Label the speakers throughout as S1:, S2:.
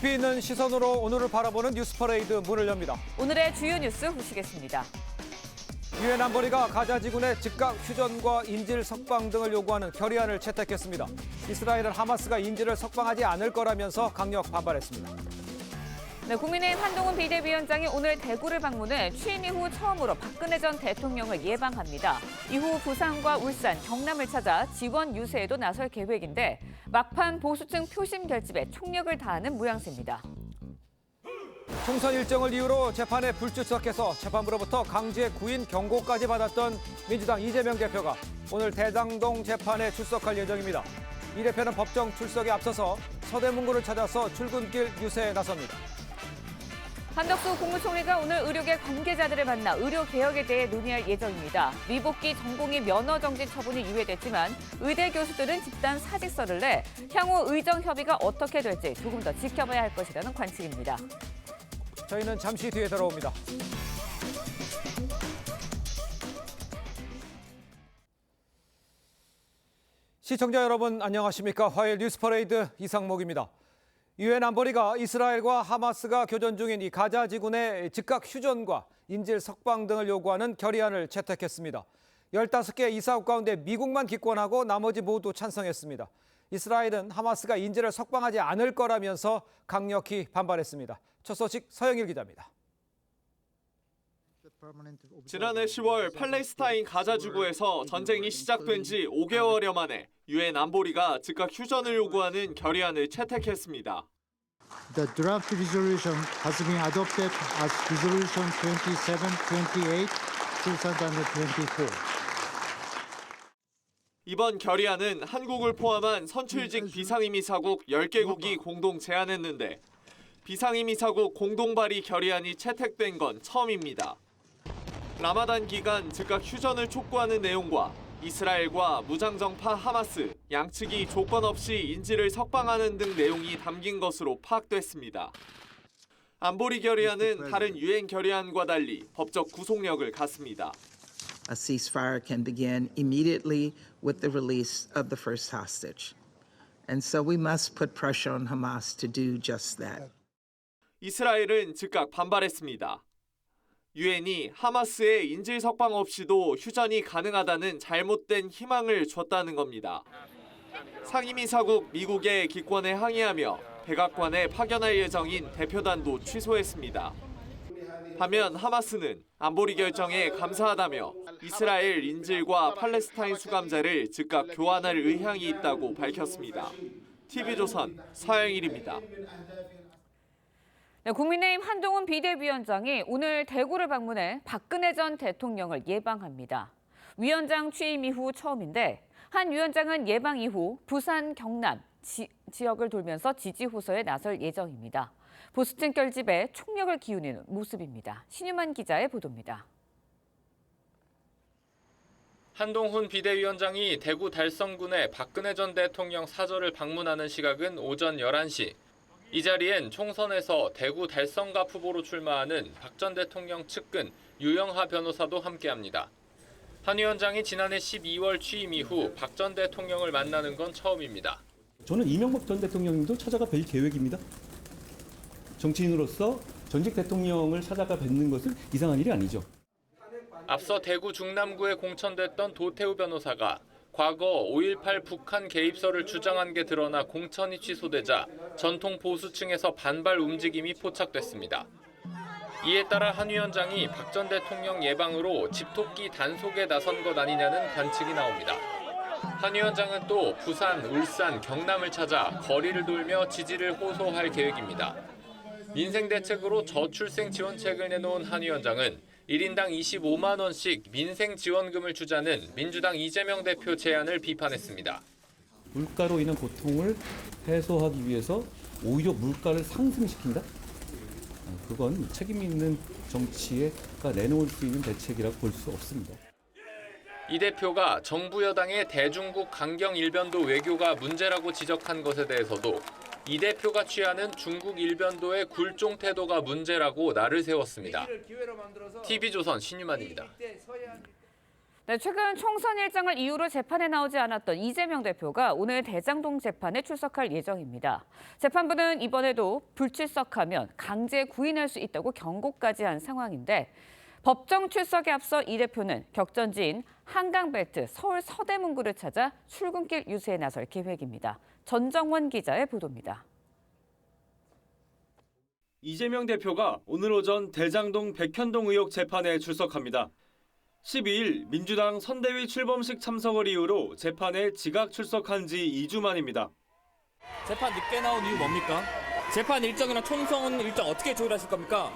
S1: 깊이 있는 시선으로 오늘을 바라보는 뉴스퍼레이드 문을 엽니다.
S2: 오늘의 주요 뉴스 보시겠습니다.
S1: 유엔 안보리가 가자 지군의 즉각 휴전과 인질 석방 등을 요구하는 결의안을 채택했습니다. 이스라엘은 하마스가 인질을 석방하지 않을 거라면서 강력 반발했습니다.
S2: 네, 국민의힘 한동훈 비대위원장이 오늘 대구를 방문해 취임 이후 처음으로 박근혜 전 대통령을 예방합니다. 이후 부산과 울산, 경남을 찾아 지원 유세에도 나설 계획인데 막판 보수층 표심 결집에 총력을 다하는 모양새입니다.
S1: 총선 일정을 이유로 재판에 불출석해서 재판부로부터 강제 구인 경고까지 받았던 민주당 이재명 대표가 오늘 대장동 재판에 출석할 예정입니다. 이 대표는 법정 출석에 앞서서 서대문구를 찾아서 출근길 유세에 나섭니다.
S2: 한덕수 국무총리가 오늘 의료계 관계자들을 만나 의료개혁에 대해 논의할 예정입니다. 미복귀 전공의 면허 정지 처분이 유예됐지만 의대 교수들은 집단 사직서를 내 향후 의정 협의가 어떻게 될지 조금 더 지켜봐야 할 것이라는 관측입니다.
S1: 저희는 잠시 뒤에 돌아옵니다. 시청자 여러분 안녕하십니까? 화요일 뉴스퍼레이드 이상목입니다. 유엔 안보리가 이스라엘과 하마스가 교전 중인 이 가자 지군의 즉각 휴전과 인질 석방 등을 요구하는 결의안을 채택했습니다. 15개 이사국 가운데 미국만 기권하고 나머지 모두 찬성했습니다. 이스라엘은 하마스가 인질을 석방하지 않을 거라면서 강력히 반발했습니다. 첫 소식 서영일 기자입니다.
S3: 지난해 10월 팔레스타인 가자 지구에서 전쟁이 시작된 지 5개월여 만에 유엔 안보리가 즉각 휴전을 요구하는 결의안을 채택했습니다.
S4: The draft resolution has been adopted as Resolution 2728, 2024.
S3: 이번 결의안은 한국을 포함한 선출직 비상임이사국 10개국이 공동 제안했는데 비상임이사국 공동 발의 결의안이 채택된 건 처음입니다. 라마단 기간 즉각 휴전을 촉구하는 내용과 이스라엘과 무장정파 하마스 양측이 조건 없이 인질을 석방하는 등 내용이 담긴 것으로 파악됐습니다. 안보리 결의안은 다른 유엔 결의안과 달리 법적 구속력을 갖습니다.
S5: A ceasefire can begin immediately with the release of the first hostage. And so we must put pressure on Hamas to do just that.
S3: 이스라엘은 즉각 반발했습니다. 유엔이 하마스의 인질 석방 없이도 휴전이 가능하다는 잘못된 희망을 줬다는 겁니다. 상임이사국 미국의 기권에 항의하며 백악관에 파견할 예정인 대표단도 취소했습니다. 반면 하마스는 안보리 결정에 감사하다며 이스라엘 인질과 팔레스타인 수감자를 즉각 교환할 의향이 있다고 밝혔습니다. TV조선 서영일입니다.
S2: 네, 국민의힘 한동훈 비대위원장이 오늘 대구를 방문해 박근혜 전 대통령을 예방합니다. 위원장 취임 이후 처음인데 한 위원장은 예방 이후 부산, 경남 지역을 돌면서 지지 호소에 나설 예정입니다. 보수층 결집에 총력을 기울이는 모습입니다. 신유만 기자의 보도입니다.
S6: 한동훈 비대위원장이 대구 달성군의 박근혜 전 대통령 사저를 방문하는 시각은 오전 11시. 이 자리엔 총선에서 대구 달성갑 후보로 출마하는 박 전 대통령 측근 유영하 변호사도 함께합니다. 한 위원장이 지난해 12월 취임 이후 박 전 대통령을 만나는 건 처음입니다.
S7: 저는 이명박 전 대통령님도 찾아가 뵐 계획입니다. 정치인으로서 전직 대통령을 찾아가 뵙는 것은 이상한 일이 아니죠.
S6: 앞서 대구 중남구에 공천됐던 도태우 변호사가 과거 5.18 북한 개입설을 주장한 게 드러나 공천이 취소되자 전통 보수층에서 반발 움직임이 포착됐습니다. 이에 따라 한 위원장이 박 전 대통령 예방으로 집토끼 단속에 나선 것 아니냐는 관측이 나옵니다. 한 위원장은 또 부산, 울산, 경남을 찾아 거리를 돌며 지지를 호소할 계획입니다. 민생대책으로 저출생 지원책을 내놓은 한 위원장은 1인당 25만 원씩 민생지원금을 주자는 민주당 이재명 대표 제안을 비판했습니다.
S7: 물가로 인한 고통을 해소하기 위해서 오히려 물가를 상승시킨다? 그건 책임 있는 정치가 내놓을 수 있는 대책이라고 볼 수 없습니다.
S6: 이 대표가 정부 여당의 대중국 강경 일변도 외교가 문제라고 지적한 것에 대해서도 이 대표가 취하는 중국 일변도의 굴종 태도가 문제라고 날을 세웠습니다. TV조선 신유만입니다.
S2: 네, 최근 총선 일정을 이유로 재판에 나오지 않았던 이재명 대표가 오늘 대장동 재판에 출석할 예정입니다. 재판부는 이번에도 불출석하면 강제 구인할 수 있다고 경고까지 한 상황인데 법정 출석에 앞서 이 대표는 격전지인 한강벨트 서울 서대문구를 찾아 출근길 유세에 나설 계획입니다. 전정원 기자의 보도입니다.
S8: 이재명 대표가 오늘 오전 대장동 백현동 의혹 재판에 출석합니다. 12일 민주당 선대위 출범식 참석을 이유로 재판에 지각 출석한 지 2주 만입니다.
S9: 재판 늦게 나온 이유 뭡니까? 재판 일정이나 총선 일정 어떻게 조율하실 겁니까?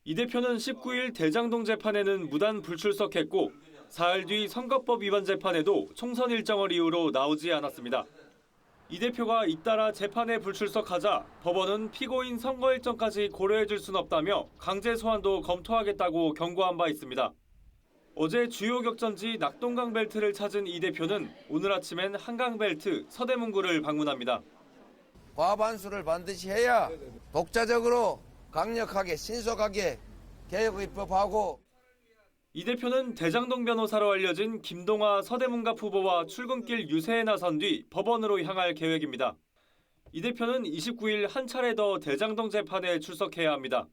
S8: 이 대표는 19일 대장동 재판에는 무단 불출석했고 사흘 뒤 선거법 위반 재판에도 총선 일정을 이유로 나오지 않았습니다. 이 대표가 잇따라 재판에 불출석하자 법원은 피고인 선거 일정까지 고려해줄 순 없다며 강제 소환도 검토하겠다고 경고한 바 있습니다. 어제 주요 격전지 낙동강 벨트를 찾은 이 대표는 오늘 아침엔 한강벨트 서대문구를 방문합니다.
S10: 과반수를 반드시 해야 독자적으로 강력하게 신속하게 개혁 입법하고
S8: 이 대표는 대장동 변호사로 알려진 김동아 서대문갑 후보와 출근길 유세에 나선 뒤 법원으로 향할 계획입니다. 이 대표는 29일 한 차례 더 대장동 재판에 출석해야 합니다.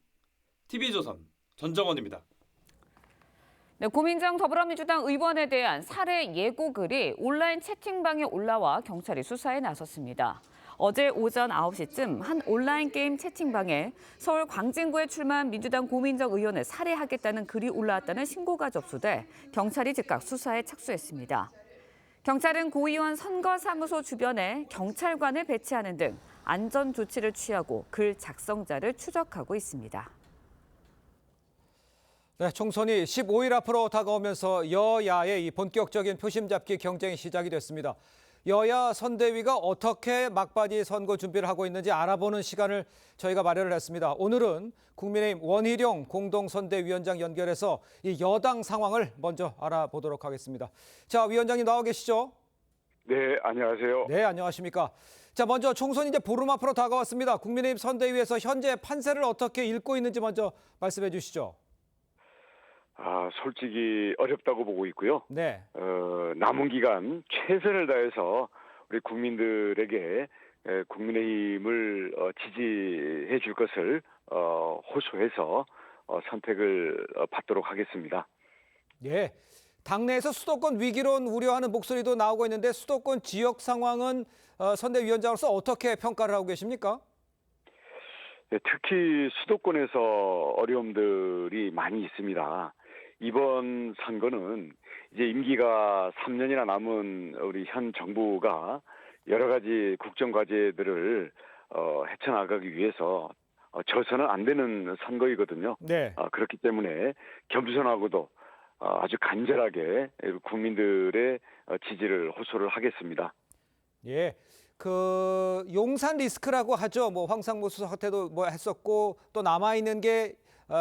S8: TV조선 전정원입니다.
S2: 네, 고민정 더불어민주당 의원에 대한 살해 예고글이 온라인 채팅방에 올라와 경찰이 수사에 나섰습니다. 어제 오전 9시쯤 한 온라인 게임 채팅방에 서울 광진구에 출마한 민주당 고민정 의원을 살해하겠다는 글이 올라왔다는 신고가 접수돼 경찰이 즉각 수사에 착수했습니다. 경찰은 고 의원 선거사무소 주변에 경찰관을 배치하는 등 안전 조치를 취하고 글 작성자를 추적하고 있습니다.
S1: 네, 총선이 15일 앞으로 다가오면서 여야의 이 본격적인 표심 잡기 경쟁이 시작이 됐습니다. 여야 선대위가 어떻게 막바지 선거 준비를 하고 있는지 알아보는 시간을 저희가 마련을 했습니다. 오늘은 국민의힘 원희룡 공동선대위원장 연결해서 이 여당 상황을 먼저 알아보도록 하겠습니다. 자, 위원장님 나와 계시죠?
S11: 네, 안녕하세요.
S1: 네, 안녕하십니까. 자, 먼저 총선이 이제 보름 앞으로 다가왔습니다. 국민의힘 선대위에서 현재 판세를 어떻게 읽고 있는지 먼저 말씀해 주시죠.
S11: 솔직히 어렵다고 보고 있고요.
S1: 네.
S11: 남은 기간 최선을 다해서 우리 국민들에게 국민의힘을 지지해 줄 것을 호소해서 선택을 받도록 하겠습니다.
S1: 예. 당내에서 수도권 위기론 우려하는 목소리도 나오고 있는데 수도권 지역 상황은 선대위원장으로서 어떻게 평가를 하고 계십니까?
S11: 네, 특히 수도권에서 어려움들이 많이 있습니다. 이번 선거는 이제 임기가 3년이나 남은 우리 현 정부가 여러 가지 국정 과제들을 헤쳐나가기 위해서 져서는 안 되는 선거이거든요.
S1: 네.
S11: 그렇기 때문에 겸손하고도 아주 간절하게 국민들의 지지를 호소를 하겠습니다.
S1: 예. 그 용산 리스크라고 하죠. 뭐 황상무 수석 사태도 뭐 했었고 또 남아 있는 게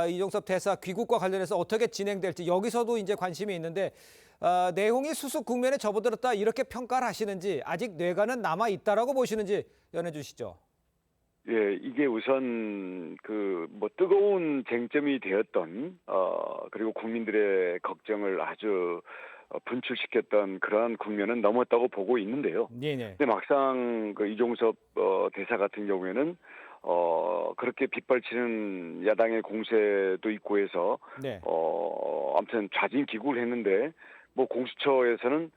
S1: 이종섭 대사 귀국과 관련해서 어떻게 진행될지 여기서도 이제 관심이 있는데 내용이 수습 국면에 접어들었다 이렇게 평가를 하시는지 아직 뇌관은 남아 있다라고 보시는지 연해 주시죠.
S11: 예, 이게 우선 그 뭐 뜨거운 쟁점이 되었던 그리고 국민들의 걱정을 아주 분출시켰던 그러한 국면은 넘었다고 보고 있는데요.
S1: 네네.
S11: 근데 막상 그 이종섭 대사 같은 경우에는 그렇게 빗발치는 야당의 공세도 있고 해서
S1: 네.
S11: 아무튼 좌진기구를 했는데 뭐 공수처에서는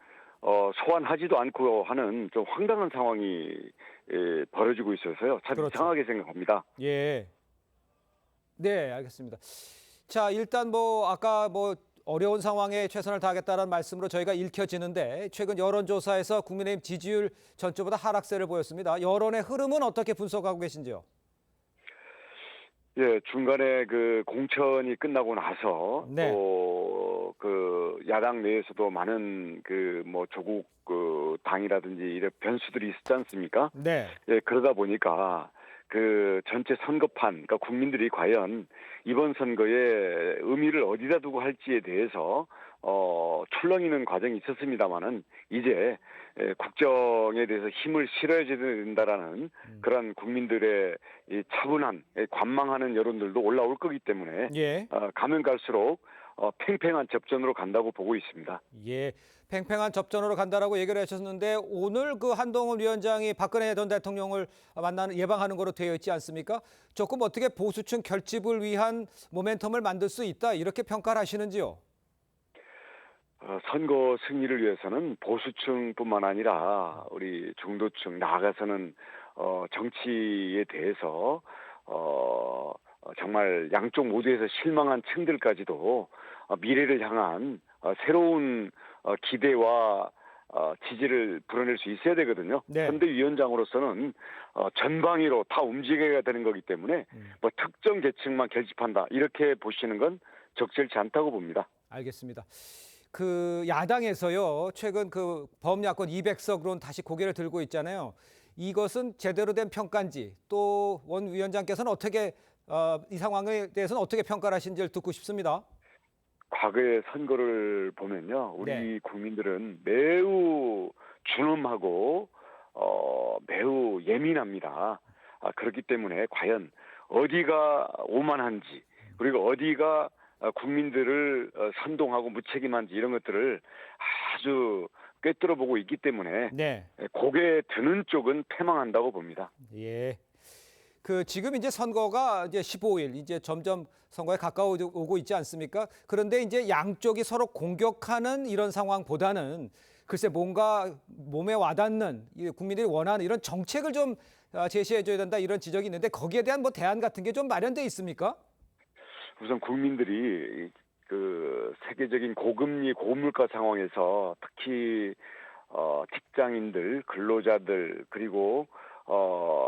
S11: 소환하지도 않고 하는 좀 황당한 상황이 벌어지고 있어서요. 참
S1: 그렇죠.
S11: 이상하게 생각합니다.
S1: 예. 네, 알겠습니다. 자, 일단 뭐 아까 뭐 어려운 상황에 최선을 다하겠다는 말씀으로 저희가 읽혀지는데 최근 여론조사에서 국민의힘 지지율 전주보다 하락세를 보였습니다. 여론의 흐름은 어떻게 분석하고 계신지요?
S11: 예, 중간에 그 공천이 끝나고 나서
S1: 네.
S11: 또 그 야당 내에서도 많은 그 뭐 조국 그 당이라든지 이런 변수들이 있었지 않습니까?
S1: 네.
S11: 예, 그러다 보니까 그 전체 선거판, 그러니까 국민들이 과연 이번 선거에 의미를 어디다 두고 할지에 대해서 출렁이는 과정이 있었습니다만은 이제 국정에 대해서 힘을 실어줘야 된다라는 그런 국민들의 이 차분한 관망하는 여론들도 올라올 거기 때문에
S1: 예.
S11: 가면 갈수록 팽팽한 접전으로 간다고 보고 있습니다.
S1: 예. 팽팽한 접전으로 간다라고 얘기를 하셨는데 오늘 그 한동훈 위원장이 박근혜 전 대통령을 예방하는 거로 되어 있지 않습니까? 조금 어떻게 보수층 결집을 위한 모멘텀을 만들 수 있다 이렇게 평가를 하시는지요?
S11: 선거 승리를 위해서는 보수층뿐만 아니라 우리 중도층 나아가서는 정치에 대해서 정말 양쪽 모두에서 실망한 층들까지도 미래를 향한 새로운 기대와 지지를 불어낼 수 있어야 되거든요.
S1: 네.
S11: 선대위원장으로서는 전방위로 다 움직여야 되는 거기 때문에 뭐 특정 계층만 결집한다 이렇게 보시는 건 적절치 않다고 봅니다.
S1: 알겠습니다. 그 야당에서요 최근 그 범야권 200석으로는 다시 고개를 들고 있잖아요. 이것은 제대로 된 평가인지 또 원 위원장께서는 어떻게 이 상황에 대해서는 어떻게 평가를 하신지를 듣고 싶습니다.
S11: 과거의 선거를 보면요, 우리
S1: 네.
S11: 국민들은 매우 준엄하고 매우 예민합니다. 그렇기 때문에 과연 어디가 오만한지 그리고 어디가 국민들을 선동하고 무책임한지 이런 것들을 아주 꿰뚫어보고 있기 때문에
S1: 네.
S11: 고개 드는 쪽은 패망한다고 봅니다.
S1: 예. 그 지금 이제 선거가 이제 15일 이제 점점 선거에 가까워오고 있지 않습니까? 그런데 이제 양쪽이 서로 공격하는 이런 상황보다는 글쎄 뭔가 몸에 와닿는 국민들이 원하는 이런 정책을 좀 제시해줘야 된다 이런 지적이 있는데 거기에 대한 뭐 대안 같은 게 좀 마련돼 있습니까?
S11: 우선 국민들이 그 세계적인 고금리 고물가 상황에서 특히 직장인들, 근로자들 그리고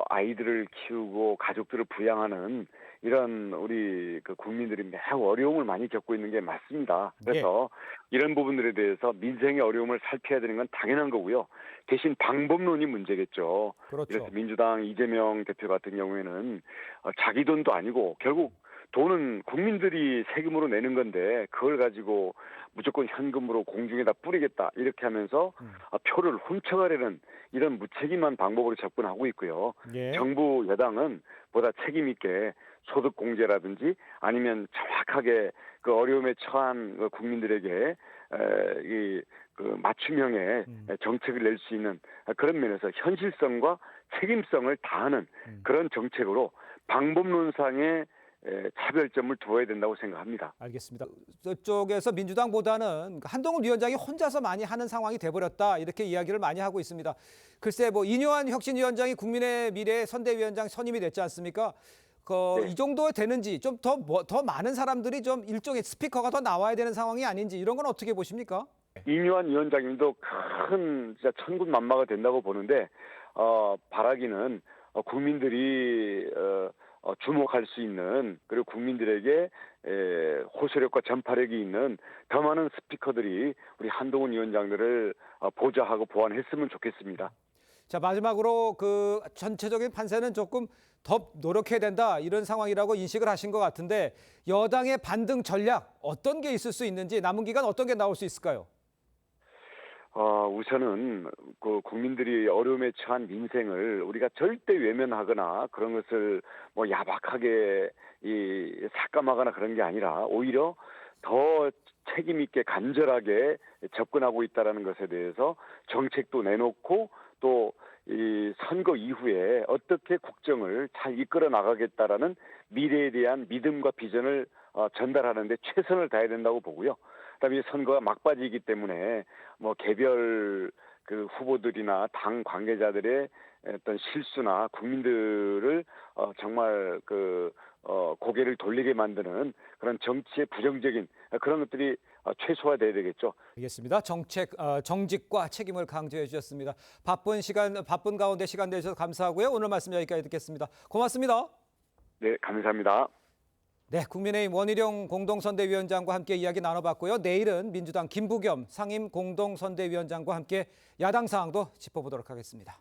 S11: 아이들을 키우고 가족들을 부양하는 이런 우리 그 국민들이 매우 어려움을 많이 겪고 있는 게 맞습니다. 그래서 이런 부분들에 대해서 민생의 어려움을 살펴야 되는 건 당연한 거고요. 대신 방법론이 문제겠죠.
S1: 그렇죠.
S11: 그래서 민주당 이재명 대표 같은 경우에는 자기 돈도 아니고 결국 돈은 국민들이 세금으로 내는 건데 그걸 가지고 무조건 현금으로 공중에다 뿌리겠다 이렇게 하면서 표를 훔쳐가려는 이런 무책임한 방법으로 접근하고 있고요.
S1: 예.
S11: 정부 여당은 보다 책임 있게 소득 공제라든지 아니면 정확하게 그 어려움에 처한 그 국민들에게 그 맞춤형의 정책을 낼 수 있는 그런 면에서 현실성과 책임성을 다하는 그런 정책으로 방법론상의 차별점을 두어야 된다고 생각합니다.
S1: 알겠습니다. 저쪽에서 민주당보다는 한동훈 위원장이 혼자서 많이 하는 상황이 돼버렸다 이렇게 이야기를 많이 하고 있습니다. 글쎄 뭐 이뇨한 혁신위원장이 국민의 미래 선대위원장 선임이 됐지 않습니까? 이 정도 되는지 좀 더 많은 사람들이 좀 일종의 스피커가 더 나와야 되는 상황이 아닌지 이런 건 어떻게 보십니까?
S11: 이뇨한 위원장님도 큰 진짜 천군만마가 된다고 보는데 바라기는 국민들이 주목할 수 있는 그리고 국민들에게 호소력과 전파력이 있는 더 많은 스피커들이 우리 한동훈 위원장들을 보좌하고 보완했으면 좋겠습니다.
S1: 자 마지막으로 그 전체적인 판세는 조금 더 노력해야 된다 이런 상황이라고 인식을 하신 것 같은데 여당의 반등 전략 어떤 게 있을 수 있는지 남은 기간 어떤 게 나올 수 있을까요?
S11: 우선은 그 국민들이 어려움에 처한 민생을 우리가 절대 외면하거나 그런 것을 뭐 야박하게 삭감하거나 그런 게 아니라 오히려 더 책임 있게 간절하게 접근하고 있다라는 것에 대해서 정책도 내놓고 또 이 선거 이후에 어떻게 국정을 잘 이끌어 나가겠다라는 미래에 대한 믿음과 비전을 전달하는 데 최선을 다해야 된다고 보고요. 그다음에 선거가 막바지이기 때문에 뭐 개별 그 후보들이나 당 관계자들의 어떤 실수나 국민들을 정말 고개를 돌리게 만드는 그런 정치의 부정적인 그런 것들이 최소화돼야 되겠죠.
S1: 알겠습니다. 정직과 책임을 강조해 주셨습니다. 바쁜 가운데 시간 내주셔서 감사하고요. 오늘 말씀 여기까지 듣겠습니다. 고맙습니다.
S11: 네, 감사합니다.
S1: 네, 국민의힘 원희룡 공동선대위원장과 함께 이야기 나눠봤고요. 내일은 민주당 김부겸 상임 공동선대위원장과 함께 야당 상황도 짚어보도록 하겠습니다.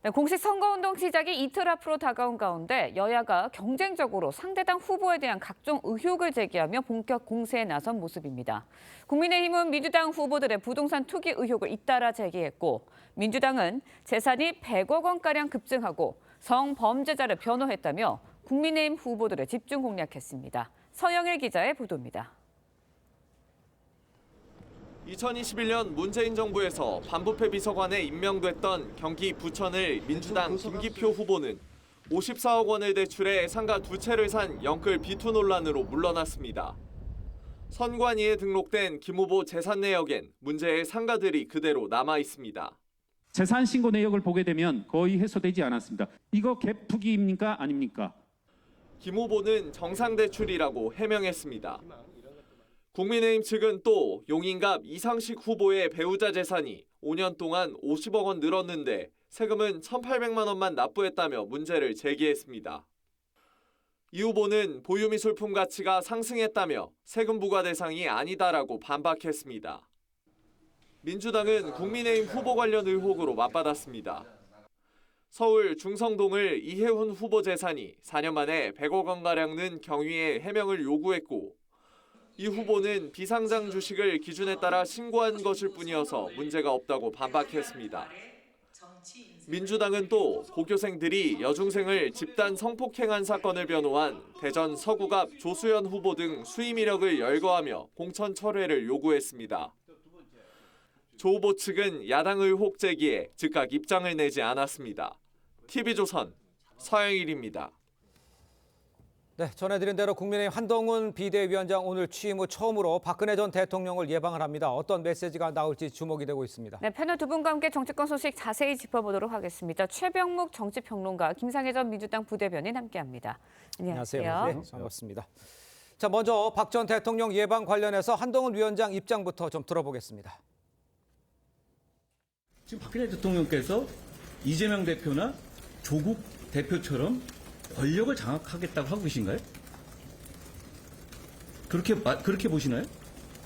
S2: 네, 공식 선거운동 시작이 이틀 앞으로 다가온 가운데 여야가 경쟁적으로 상대당 후보에 대한 각종 의혹을 제기하며 본격 공세에 나선 모습입니다. 국민의힘은 민주당 후보들의 부동산 투기 의혹을 잇따라 제기했고 민주당은 재산이 100억 원가량 급증하고 성범죄자를 변호했다며 국민의힘 후보들을 집중 공략했습니다. 서영일 기자의 보도입니다.
S3: 2021년 문재인 정부에서 반부패 비서관에 임명됐던 경기 부천을 민주당 김기표 후보는 54억 원을 대출해 상가 2채를 산 영끌 비투 논란으로 물러났습니다. 선관위에 등록된 김 후보 재산 내역엔 문제의 상가들이 그대로 남아 있습니다.
S12: 재산 신고 내역을 보게 되면 거의 해소되지 않았습니다. 이거 갭 투기입니까? 아닙니까?
S3: 김 후보는 정상 대출이라고 해명했습니다. 국민의힘 측은 또 용인갑 이상식 후보의 배우자 재산이 5년 동안 50억 원 늘었는데 세금은 1,800만 원만 납부했다며 문제를 제기했습니다. 이 후보는 보유미술품 가치가 상승했다며 세금 부과 대상이 아니다라고 반박했습니다. 민주당은 국민의힘 후보 관련 의혹으로 맞받았습니다. 서울 중성동을 이혜훈 후보 재산이 4년 만에 100억 원가량 는 경위에 해명을 요구했고 이 후보는 비상장 주식을 기준에 따라 신고한 것일 뿐이어서 문제가 없다고 반박했습니다. 민주당은 또 고교생들이 여중생을 집단 성폭행한 사건을 변호한 대전 서구갑 조수연 후보 등 수임 이력을 열거하며 공천 철회를 요구했습니다. 조 후보 측은 야당 의혹 제기에 즉각 입장을 내지 않았습니다. TV조선 서영일입니다.
S1: 네, 전해드린 대로 국민의힘 한동훈 비대위원장 오늘 취임 후 처음으로 박근혜 전 대통령을 예방을 합니다. 어떤 메시지가 나올지 주목이 되고 있습니다.
S2: 네, 패널 두 분과 함께 정치권 소식 자세히 짚어보도록 하겠습니다. 최병묵 정치평론가, 김상혜 전 민주당 부대변인 함께합니다. 안녕하세요.
S1: 네, 반갑습니다. 자, 먼저 박 전 대통령 예방 관련해서 한동훈 위원장 입장부터 좀 들어보겠습니다.
S7: 지금 박근혜 대통령께서 이재명 대표나 조국 대표처럼 권력을 장악하겠다고 하고 계신가요? 그렇게 보시나요?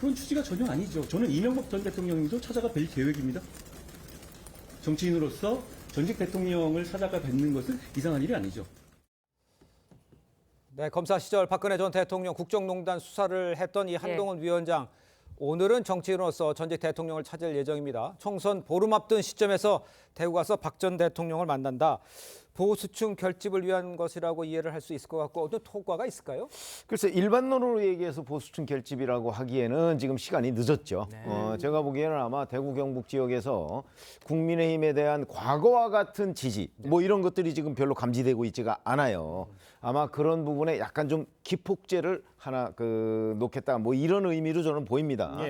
S7: 그런 취지가 전혀 아니죠. 저는 이명박 전 대통령님도 찾아가 뵐 계획입니다. 정치인으로서 전직 대통령을 찾아가 뵙는 것은 이상한 일이 아니죠.
S1: 네, 검사 시절 박근혜 전 대통령 국정농단 수사를 했던 이 한동훈 위원장, 오늘은 정치인으로서 전직 대통령을 찾을 예정입니다. 총선 보름 앞둔 시점에서 대구 가서 박 전 대통령을 만난다. 보수층 결집을 위한 것이라고 이해를 할 수 있을 것 같고 어떤 효과가 있을까요?
S13: 글쎄 일반론으로 얘기해서 보수층 결집이라고 하기에는 지금 시간이 늦었죠. 제가 보기에는 아마 대구 경북 지역에서 국민의힘에 대한 과거와 같은 지지 뭐 이런 것들이 지금 별로 감지되고 있지가 않아요. 아마 그런 부분에 약간 좀 기폭제를 하나 놓겠다 뭐 이런 의미로 저는 보입니다.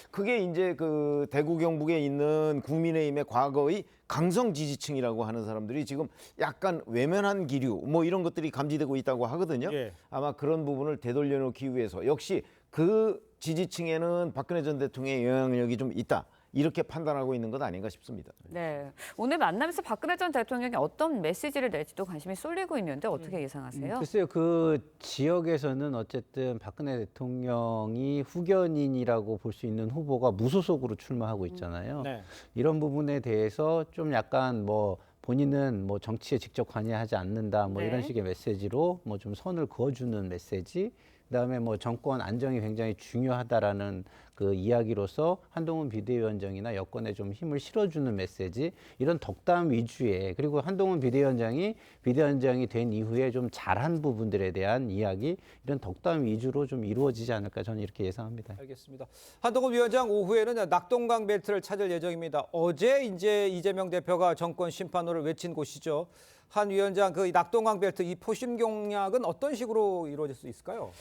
S13: 그게 이제 그 대구 경북에 있는 국민의힘의 과거의 강성 지지층이라고 하는 사람들이 지금 약간 외면한 기류 뭐 이런 것들이 감지되고 있다고 하거든요. 아마 그런 부분을 되돌려놓기 위해서 역시 그 지지층에는 박근혜 전 대통령의 영향력이 좀 있다. 이렇게 판단하고 있는 것 아닌가 싶습니다.
S2: 네, 오늘 만나면서 박근혜 전 대통령이 어떤 메시지를 낼지도 관심이 쏠리고 있는데 어떻게 예상하세요?
S14: 글쎄요, 그 지역에서는 어쨌든 박근혜 대통령이 후견인이라고 볼 수 있는 후보가 무소속으로 출마하고 있잖아요. 이런 부분에 대해서 좀 약간 뭐 본인은 뭐 정치에 직접 관여하지 않는다 뭐 이런 식의 메시지로 뭐 좀 선을 그어주는 메시지. 그다음에 뭐 정권 안정이 굉장히 중요하다라는 그 이야기로서 한동훈 비대위원장이나 여권에 좀 힘을 실어주는 메시지 이런 덕담 위주의 그리고 한동훈 비대위원장이 된 이후에 좀 잘한 부분들에 대한 이야기 이런 덕담 위주로 좀 이루어지지 않을까 저는 이렇게 예상합니다.
S1: 알겠습니다. 한동훈 위원장 오후에는 낙동강 벨트를 찾을 예정입니다. 어제 이제 이재명 대표가 정권 심판호를 외친 곳이죠. 한 위원장 그 낙동강 벨트 이 포심 공략은 어떤 식으로 이루어질 수 있을까요?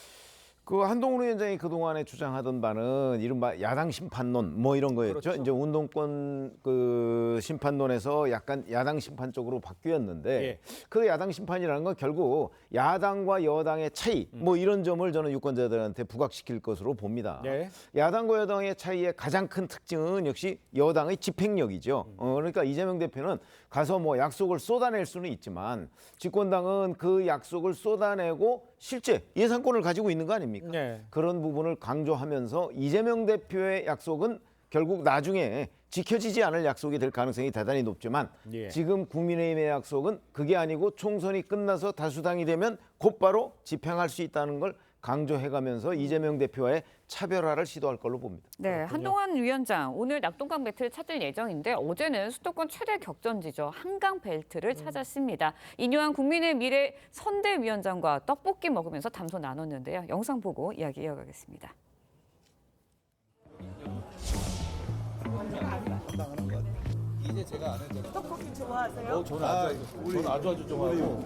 S13: 그 한동훈 위원장이 그동안에 주장하던 바는 이른바 야당 심판론 뭐 이런 거였죠.
S1: 그렇죠.
S13: 이제 운동권 그 심판론에서 약간 야당 심판 쪽으로 바뀌었는데 그 야당 심판이라는 건 결국 야당과 여당의 차이 뭐 이런 점을 저는 유권자들한테 부각시킬 것으로 봅니다. 야당과 여당의 차이의 가장 큰 특징은 역시 여당의 집행력이죠. 그러니까 이재명 대표는 가서 뭐 약속을 쏟아낼 수는 있지만 집권당은 그 약속을 쏟아내고 실제 예산권을 가지고 있는 거 아닙니까? 그런 부분을 강조하면서 이재명 대표의 약속은 결국 나중에 지켜지지 않을 약속이 될 가능성이 대단히 높지만
S1: 예.
S13: 지금 국민의힘의 약속은 그게 아니고 총선이 끝나서 다수당이 되면 곧바로 집행할 수 있다는 걸 강조해가면서 이재명 대표와의 차별화를 시도할 걸로 봅니다.
S2: 네, 한동훈 위원장 오늘 낙동강 벨트를 찾을 예정인데 어제는 수도권 최대 격전지죠. 한강 벨트를 찾았습니다. 인요한 국민의 미래 선대위원장과 떡볶이 먹으면서 담소 나눴는데요. 영상 보고 이야기 이어가겠습니다.
S15: 이제 제가 아는 점.
S16: 떡볶이 좋아하세요?
S15: 저는 아주 좋아하고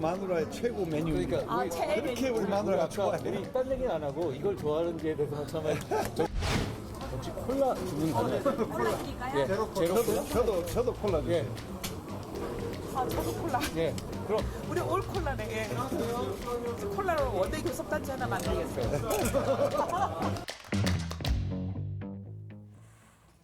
S15: 마누라의 최고 메뉴. 그러니까
S16: 최애
S15: 그렇게 우리 마누라가 좋아해. 우리 딴 얘기는 안 하고 이걸 좋아하는지에 대해서만 참아요. 혹시 콜라 주문 가능하세요?
S16: 콜라 드릴까요?
S15: 예, 제로 저도 콜라 주세요. 예.
S16: 아, 저도 콜라.
S15: 예. 그럼
S16: 우리 올 콜라네. 예. 콜라로 원데이 교섭단체 하나 만들겠어요.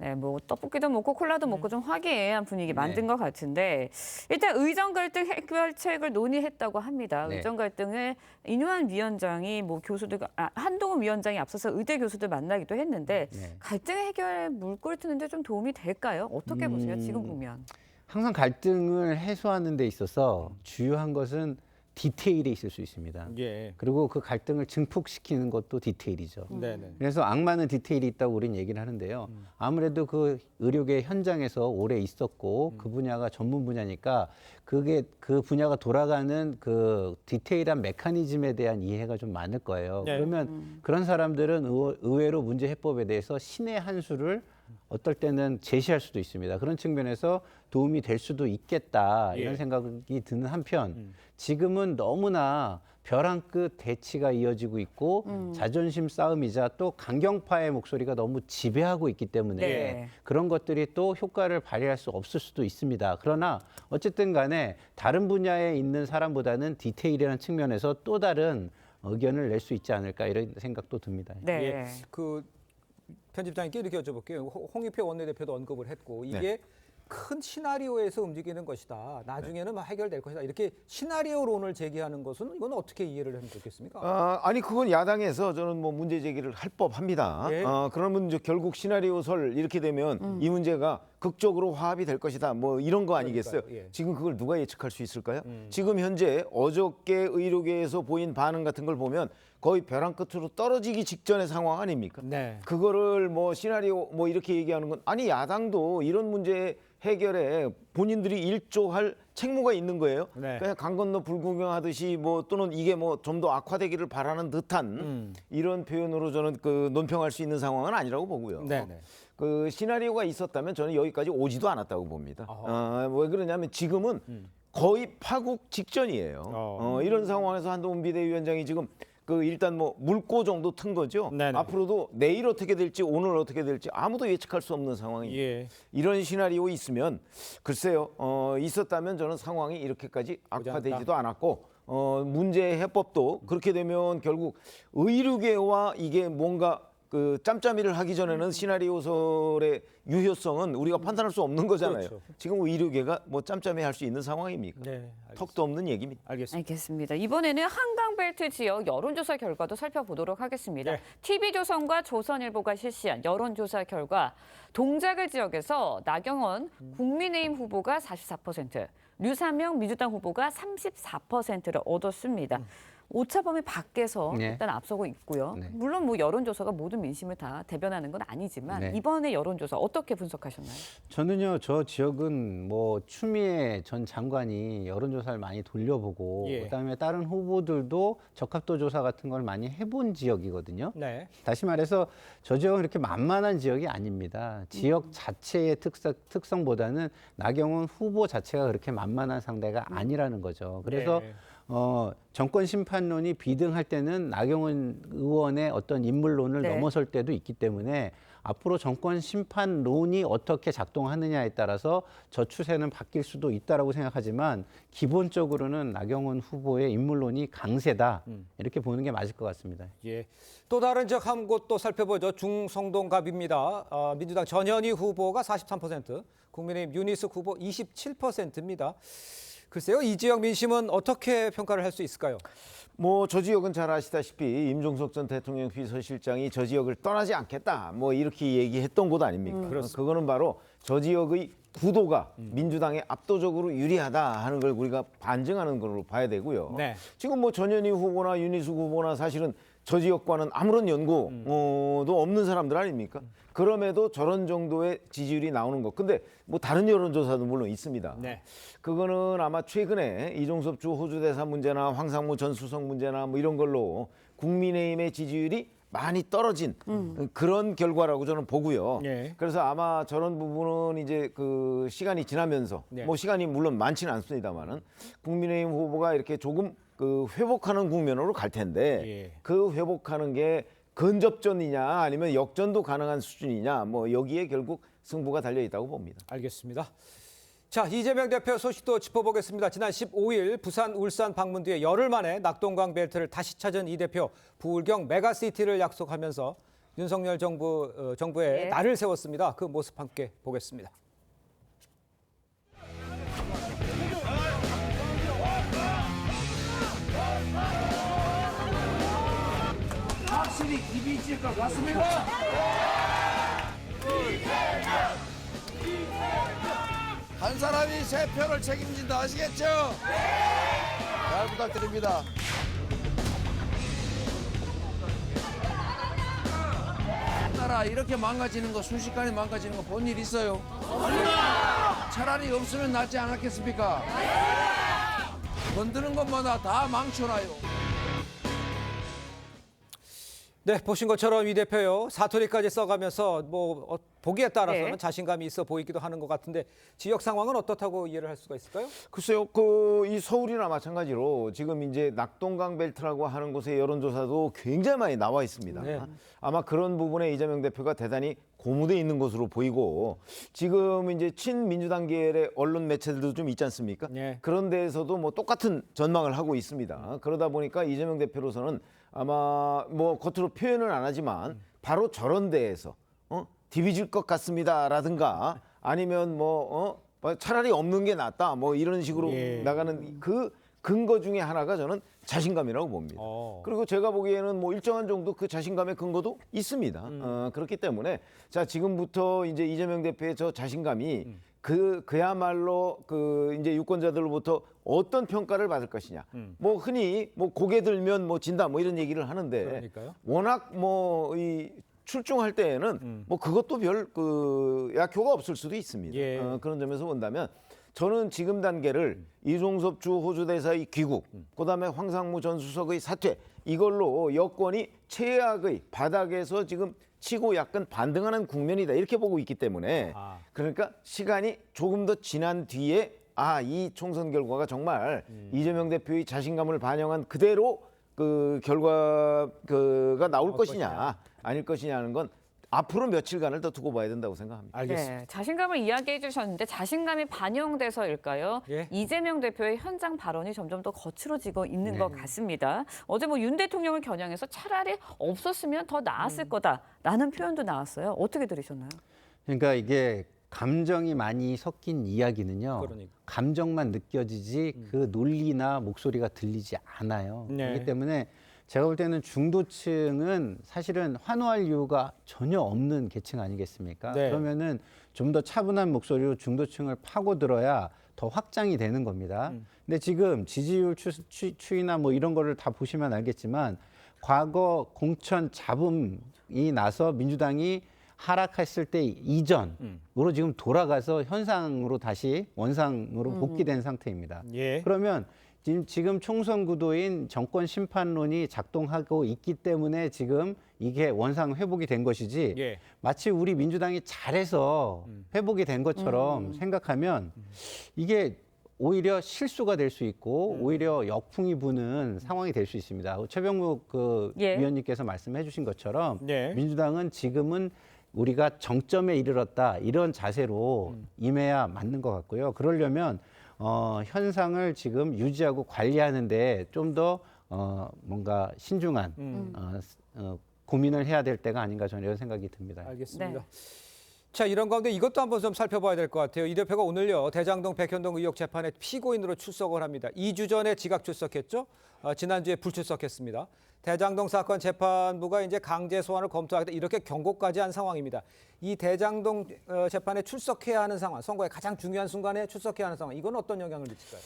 S2: 네, 뭐 떡볶이도 먹고 콜라도 먹고 좀 화기애애한 분위기 만든 것 같은데 일단 의정 갈등 해결책을 논의했다고 합니다.
S14: 네.
S2: 의정 갈등을 인요한 위원장이 뭐 교수들 한동훈 위원장이 앞서서 의대 교수들 만나기도 했는데 갈등 해결에 물꼬를 트는데 좀 도움이 될까요? 어떻게 보세요? 지금 보면.
S14: 항상 갈등을 해소하는 데 있어서 주요한 것은 디테일에 있을 수 있습니다.
S1: 예.
S14: 그리고 그 갈등을 증폭시키는 것도 디테일이죠.
S1: 네네.
S14: 그래서 악마는 디테일이 있다고 우리는 얘기를 하는데요. 아무래도 그 의료계 현장에서 오래 있었고 그 분야가 전문 분야니까 그게 그 분야가 돌아가는 그 디테일한 메커니즘에 대한 이해가 좀 많을 거예요.
S1: 네.
S14: 그러면 그런 사람들은 의외로 문제 해법에 대해서 신의 한 수를 어떨 때는 제시할 수도 있습니다. 그런 측면에서 도움이 될 수도 있겠다 이런 생각이 드는 한편 지금은 너무나 벼랑 끝 대치가 이어지고 있고 자존심 싸움이자 또 강경파의 목소리가 너무 지배하고 있기 때문에 그런 것들이 또 효과를 발휘할 수 없을 수도 있습니다. 그러나 어쨌든 간에 다른 분야에 있는 사람보다는 디테일이라는 측면에서 또 다른 의견을 낼 수 있지 않을까 이런 생각도 듭니다.
S2: 네.
S1: 예. 그 편집장님께 이렇게 여쭤볼게요. 홍익표 원내대표도 언급을 했고 이게 큰 시나리오에서 움직이는 것이다. 나중에는 막 해결될 것이다. 이렇게 시나리오론을 제기하는 것은 이건 어떻게 이해를 하면 좋겠습니까?
S13: 아니 그건 야당에서 저는 뭐 문제 제기를 할 법합니다.
S1: 예.
S13: 그러면 이제 결국 시나리오설 이렇게 되면 이 문제가 극적으로 화합이 될 것이다. 뭐 이런 거 아니겠어요?
S1: 예.
S13: 지금 그걸 누가 예측할 수 있을까요? 지금 현재 어저께 의료계에서 보인 반응 같은 걸 보면 거의 벼랑 끝으로 떨어지기 직전의 상황 아닙니까?
S1: 네.
S13: 그거를 뭐 시나리오 뭐 이렇게 얘기하는 건 아니 야당도 이런 문제 해결에 본인들이 일조할 책무가 있는 거예요.
S1: 네.
S13: 그냥 강 건너 불구경하듯이 뭐 또는 이게 뭐 좀 더 악화되기를 바라는 듯한 이런 표현으로 저는 그 논평할 수 있는 상황은 아니라고 보고요.
S1: 네네.
S13: 그 시나리오가 있었다면 저는 여기까지 오지도 않았다고 봅니다. 왜 그러냐면 지금은 거의 파국 직전이에요. 이런 상황에서 한동훈 비대위원장이 지금 그 일단 뭐 물고 정도 튼 거죠.
S1: 네네.
S13: 앞으로도 내일 어떻게 될지 오늘 어떻게 될지 아무도 예측할 수 없는 상황입니다.
S1: 예.
S13: 이런 시나리오 있으면 글쎄요 있었다면 저는 상황이 이렇게까지 악화되지도 않았고 문제 해법도 그렇게 되면 결국 의료계와 이게 뭔가 그 짬짬이를 하기 전에는 시나리오설의 유효성은 우리가 판단할 수 없는 거잖아요.
S1: 그렇죠.
S13: 지금 의료계가 뭐 짬짬이 할 수 있는 상황입니까?
S1: 네.
S13: 턱도 없는 얘기입니다.
S2: 알겠습니다. 이번에는 한강벨트 지역 여론조사 결과도 살펴보도록 하겠습니다. TV조선과 조선일보가 실시한 여론조사 결과 동작을 지역에서 나경원 국민의힘 후보가 44%, 류사명 민주당 후보가 34%를 얻었습니다. 오차 범위 밖에서 일단 앞서고 있고요. 물론 뭐 여론조사가 모든 민심을 다 대변하는 건 아니지만 이번에 여론조사 어떻게 분석하셨나요?
S14: 저는요, 저 지역은 뭐 추미애 전 장관이 여론조사를 많이 돌려보고 그다음에 다른 후보들도 적합도 조사 같은 걸 많이 해본 지역이거든요.
S1: 네.
S14: 다시 말해서 저 지역은 그렇게 만만한 지역이 아닙니다. 지역 자체의 특성보다는 나경원 후보 자체가 그렇게 만만한 상대가 아니라는 거죠. 그래서 정권 심판론이 비등할 때는 나경원 의원의 어떤 인물론을 넘어설 때도 있기 때문에 앞으로 정권 심판론이 어떻게 작동하느냐에 따라서 저 추세는 바뀔 수도 있다라고 생각하지만 기본적으로는 나경원 후보의 인물론이 강세다 이렇게 보는 게 맞을 것 같습니다.
S1: 예. 또 다른 지역 한 곳 또 살펴보죠. 중성동갑입니다. 민주당 전현희 후보가 43%, 국민의힘 윤희숙 후보 27%입니다. 글쎄요, 이 지역 민심은 어떻게 평가를 할 수 있을까요?
S13: 뭐 저 지역은 잘 아시다시피 임종석 전 대통령 비서실장이 저 지역을 떠나지 않겠다 뭐 이렇게 얘기했던 곳 아닙니까? 그거는 바로 저 지역의 구도가 민주당에 압도적으로 유리하다 하는 걸 우리가 반증하는 걸로 봐야 되고요.
S1: 네.
S13: 지금 뭐 전현희 후보나 윤희숙 후보나 사실은 저 지역과는 아무런 연고도 없는 사람들 아닙니까? 그럼에도 저런 정도의 지지율이 나오는 것. 근데 뭐 다른 여론조사도 물론 있습니다.
S1: 네.
S13: 그거는 아마 최근에 이종섭 주 호주대사 문제나 황상무 전 수석 문제나 뭐 이런 걸로 국민의힘의 지지율이 많이 떨어진 그런 결과라고 저는 보고요.
S1: 예.
S13: 그래서 아마 저런 부분은 이제 그 시간이 지나면서
S1: 네.
S13: 뭐 시간이 물론 많지는 않습니다만은 국민의힘 후보가 이렇게 조금 그 회복하는 국면으로 갈 텐데
S1: 예.
S13: 그 회복하는 게 근접전이냐 아니면 역전도 가능한 수준이냐 뭐 여기에 결국 승부가 달려 있다고 봅니다.
S1: 알겠습니다. 자, 이재명 대표 소식도 짚어보겠습니다. 지난 15일 부산, 울산 방문 뒤에 열흘 만에 낙동강 벨트를 다시 찾은 이 대표, 부울경 메가시티를 약속하면서 윤석열 정부에
S2: 네.
S1: 날을 세웠습니다. 그 모습 함께 보겠습니다.
S10: 확실히 입이 있을 것 같습니다. 한 사람이 세 표를 책임진다 아시겠죠? 잘 부탁드립니다. 나라 이렇게 망가지는 거 순식간에 망가지는 거 본 일 있어요? 차라리 없으면 낫지 않았겠습니까? 건드는 것마다 다 망쳐놔요.
S1: 네, 보신 것처럼 이 대표요, 사투리까지 써가면서 뭐 보기에 따라서는
S2: 네.
S1: 자신감이 있어 보이기도 하는 것 같은데 지역 상황은 어떻다고 이해를 할 수가 있을까요?
S13: 글쎄요, 그 이 서울이나 마찬가지로 지금 이제 낙동강 벨트라고 하는 곳의 여론조사도 굉장히 많이 나와 있습니다.
S1: 네.
S13: 아마 그런 부분에 이재명 대표가 대단히 고무돼 있는 것으로 보이고 지금 이제 친민주당계열의 언론 매체들도 좀 있지 않습니까?
S1: 네.
S13: 그런 데에서도 뭐 똑같은 전망을 하고 있습니다. 그러다 보니까 이재명 대표로서는 아마 뭐 겉으로 표현은 안 하지만 바로 저런 데에서 디비질 것 같습니다라든가 아니면 뭐 차라리 없는 게 낫다 뭐 이런 식으로
S1: 예.
S13: 나가는 그 근거 중에 하나가 저는 자신감이라고 봅니다. 그리고 제가 보기에는 뭐 일정한 정도 그 자신감의 근거도 있습니다. 그렇기 때문에 자 지금부터 이제 이재명 대표의 저 자신감이 그야말로 그 이제 유권자들로부터 어떤 평가를 받을 것이냐. 뭐 흔히 뭐 고개 들면 뭐 진다 뭐 이런 얘기를 하는데
S1: 그러니까요.
S13: 워낙 뭐 이 출중할 때에는 뭐 그것도 별 그 약효가 없을 수도 있습니다.
S1: 예.
S13: 그런 점에서 본다면 저는 지금 단계를 이종섭 주 호주대사의 귀국, 그다음에 황상무 전 수석의 사퇴 이걸로 여권이 최악의 바닥에서 지금 치고 약간 반등하는 국면이다 이렇게 보고 있기 때문에 그러니까 시간이 조금 더 지난 뒤에 이 총선 결과가 정말 이재명 대표의 자신감을 반영한 그대로 그 결과가 나올 것이냐 아닐 것이냐는 건 앞으로 며칠간을 더 두고 봐야 된다고 생각합니다.
S1: 알겠습니다.
S2: 네, 자신감을 이야기해 주셨는데 자신감이 반영돼서일까요?
S1: 예.
S2: 이재명 대표의 현장 발언이 점점 더 거칠어지고 있는
S1: 네.
S2: 것 같습니다. 어제 뭐 윤 대통령을 겨냥해서 차라리 없었으면 더 나았을 거다라는 표현도 나왔어요. 어떻게 들으셨나요?
S14: 그러니까 이게 감정이 많이 섞인 이야기는요.
S1: 그러니까.
S14: 감정만 느껴지지 그 논리나 목소리가 들리지 않아요.
S1: 네.
S14: 그렇기 때문에 제가 볼 때는 중도층은 사실은 환호할 이유가 전혀 없는 계층 아니겠습니까?
S1: 네.
S14: 그러면은 좀 더 차분한 목소리로 중도층을 파고들어야 더 확장이 되는 겁니다. 근데 지금 지지율 추이나 뭐 이런 거를 다 보시면 알겠지만 과거 공천 잡음이 나서 민주당이 하락했을 때 이전으로 지금 돌아가서 현상으로 다시 원상으로 복귀된 상태입니다.
S1: 예.
S14: 그러면 지금 총선 구도인 정권 심판론이 작동하고 있기 때문에 지금 이게 원상 회복이 된 것이지
S1: 예.
S14: 마치 우리 민주당이 잘해서 회복이 된 것처럼 생각하면 이게 오히려 실수가 될 수 있고 오히려 역풍이 부는 상황이 될 수 있습니다. 최병묵
S2: 예.
S14: 위원님께서 말씀해 주신 것처럼
S1: 네.
S14: 민주당은 지금은 우리가 정점에 이르렀다 이런 자세로 임해야 맞는 것 같고요. 그러려면 현상을 지금 유지하고 관리하는데 좀 더 뭔가 신중한 고민을 해야 될 때가 아닌가 저는 이런 생각이 듭니다.
S1: 알겠습니다.
S2: 네.
S1: 자, 이런 가운데 이것도 한번 좀 살펴봐야 될 것 같아요. 이 대표가 오늘요 대장동 백현동 의혹 재판에 피고인으로 출석을 합니다. 2주 전에 지각 출석했죠. 지난주에 불출석했습니다. 대장동 사건 재판부가 이제 강제 소환을 검토하겠다 이렇게 경고까지 한 상황입니다. 이 대장동 재판에 출석해야 하는 상황, 선거의 가장 중요한 순간에 출석해야 하는 상황, 이건 어떤 영향을 미칠까요?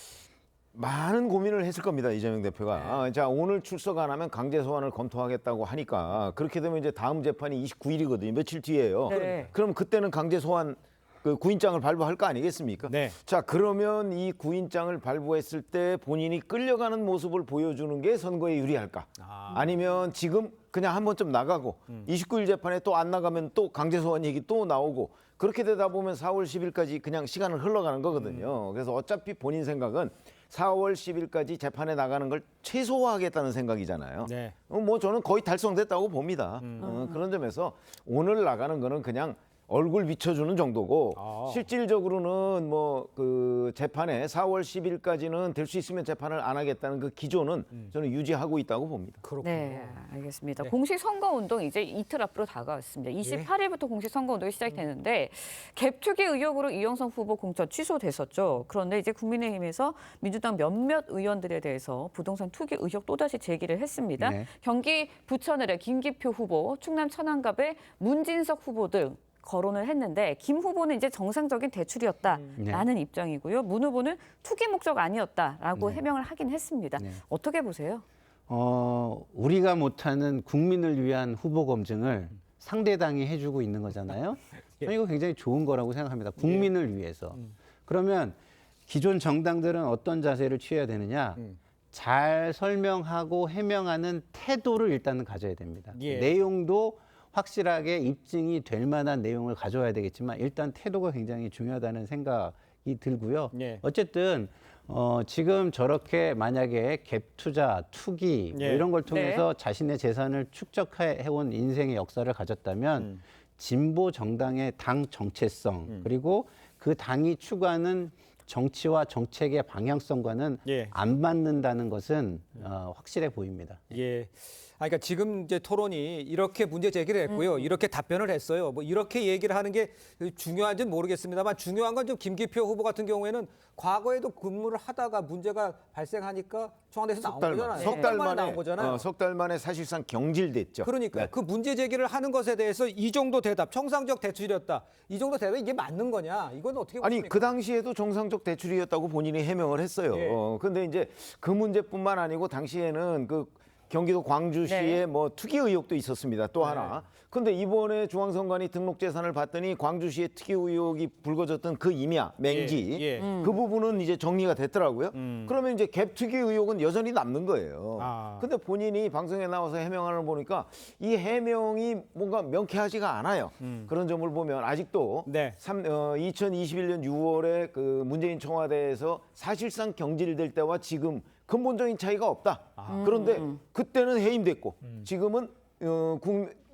S13: 많은 고민을 했을 겁니다. 이재명 대표가. 자, 오늘 출석 안 하면 강제 소환을 검토하겠다고 하니까 그렇게 되면 이제 다음 재판이 29일이거든요. 며칠 뒤에요.
S2: 네.
S13: 그럼 그때는 강제 소환 그 구인장을 발부할 거 아니겠습니까?
S1: 네.
S13: 자, 그러면 이 구인장을 발부했을 때 본인이 끌려가는 모습을 보여주는 게 선거에 유리할까? 아니면 지금 그냥 한 번쯤 나가고 29일 재판에 또 안 나가면 또 강제 소환 얘기 또 나오고 그렇게 되다 보면 4월 10일까지 그냥 시간을 흘러가는 거거든요. 그래서 어차피 본인 생각은 4월 10일까지 재판에 나가는 걸 최소화하겠다는 생각이잖아요.
S1: 네.
S13: 뭐 저는 거의 달성됐다고 봅니다. 그런 점에서 오늘 나가는 거는 그냥 얼굴 비춰주는 정도고 실질적으로는 뭐 그 재판에 4월 10일까지는 될 수 있으면 재판을 안 하겠다는 그 기조는 저는 유지하고 있다고 봅니다.
S1: 그렇군요.
S2: 네, 알겠습니다.
S1: 네.
S2: 공식 선거운동 이제 이틀 앞으로 다가왔습니다. 28일부터 공식 선거운동이 시작되는데 갭투기 의혹으로 이영선 후보 공천 취소됐었죠. 그런데 이제 국민의힘에서 민주당 몇몇 의원들에 대해서 부동산 투기 의혹 또다시 제기를 했습니다.
S14: 네.
S2: 경기 부천을의 김기표 후보, 충남 천안갑의 문진석 후보 등 거론을 했는데 김 후보는 이제 정상적인 대출이었다라는 입장이고요. 문 후보는 투기 목적 아니었다라고 해명을 하긴 했습니다. 어떻게 보세요?
S14: 우리가 못하는 국민을 위한 후보 검증을 상대당이 해주고 있는 거잖아요. 저는 이거 굉장히 좋은 거라고 생각합니다. 국민을 위해서. 그러면 기존 정당들은 어떤 자세를 취해야 되느냐? 잘 설명하고 해명하는 태도를 일단은 가져야 됩니다. 내용도 확실하게 입증이 될 만한 내용을 가져와야 되겠지만 일단 태도가 굉장히 중요하다는 생각이 들고요. 어쨌든 지금 저렇게 만약에 갭 투자, 투기 뭐 이런 걸 통해서 자신의 재산을 축적해온 인생의 역사를 가졌다면 진보 정당의 당 정체성 그리고 그 당이 추구하는 정치와 정책의 방향성과는 안 맞는다는 것은 확실해 보입니다.
S1: 그러니까 지금 이제 토론이 이렇게 문제 제기를 했고요. 이렇게 답변을 했어요. 뭐 이렇게 얘기를 하는 게 중요한지는 모르겠습니다만 중요한 건 좀 김기표 후보 같은 경우에는 과거에도 근무를 하다가 문제가 발생하니까 청와대에서 나온 거잖아요.
S13: 석 달 만에
S1: 나온 거잖아요.
S13: 석 달 만에 사실상 경질됐죠.
S1: 그러니까 그 문제 제기를 하는 것에 대해서 이 정도 대답, 정상적 대출이었다. 이 정도 대답이 이게 맞는 거냐? 이건 어떻게 보십니까?
S13: 아니 그 당시에도 정상적 대출이었다고 본인이 해명을 했어요. 근데 이제 그 문제뿐만 아니고 당시에는 그 경기도 광주시에 뭐 투기 의혹도 있었습니다. 또 하나. 근데 이번에 중앙선관위 등록 재산을 봤더니 광주시에 투기 의혹이 불거졌던 그 임야, 맹지 그 부분은 이제 정리가 됐더라고요. 그러면 이제 갭 투기 의혹은 여전히 남는 거예요. 근데 본인이 방송에 나와서 해명하는 걸 보니까 이 해명이 뭔가 명쾌하지가 않아요. 그런 점을 보면 아직도 2021년 6월에 그 문재인 청와대에서 사실상 경질될 때와 지금 근본적인 차이가 없다. 그런데 그때는 해임됐고 지금은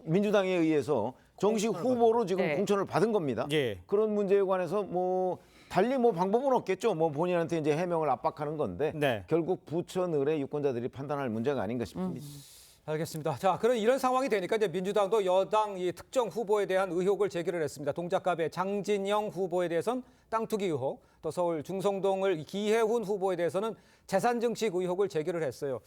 S13: 민주당에 의해서 정식 후보로 지금 공천을 받은 겁니다. 그런 문제에 관해서 뭐 달리 뭐 방법은 없겠죠. 뭐 본인한테 이제 해명을 압박하는 건데 결국 부천 을의 유권자들이 판단할 문제가 아닌가 싶습니다.
S1: 알겠습니다. 자, 그런 이런 상황이 되니까 이제 민주당도 여당 이 특정 후보에 대한 의혹을 제기를 했습니다. 동작갑의 장진영 후보에 대해서는 땅 투기 의혹, 또 서울 중성동을 기혜훈 후보에 대해서는 재산 증식 의혹을 제기를 했어요.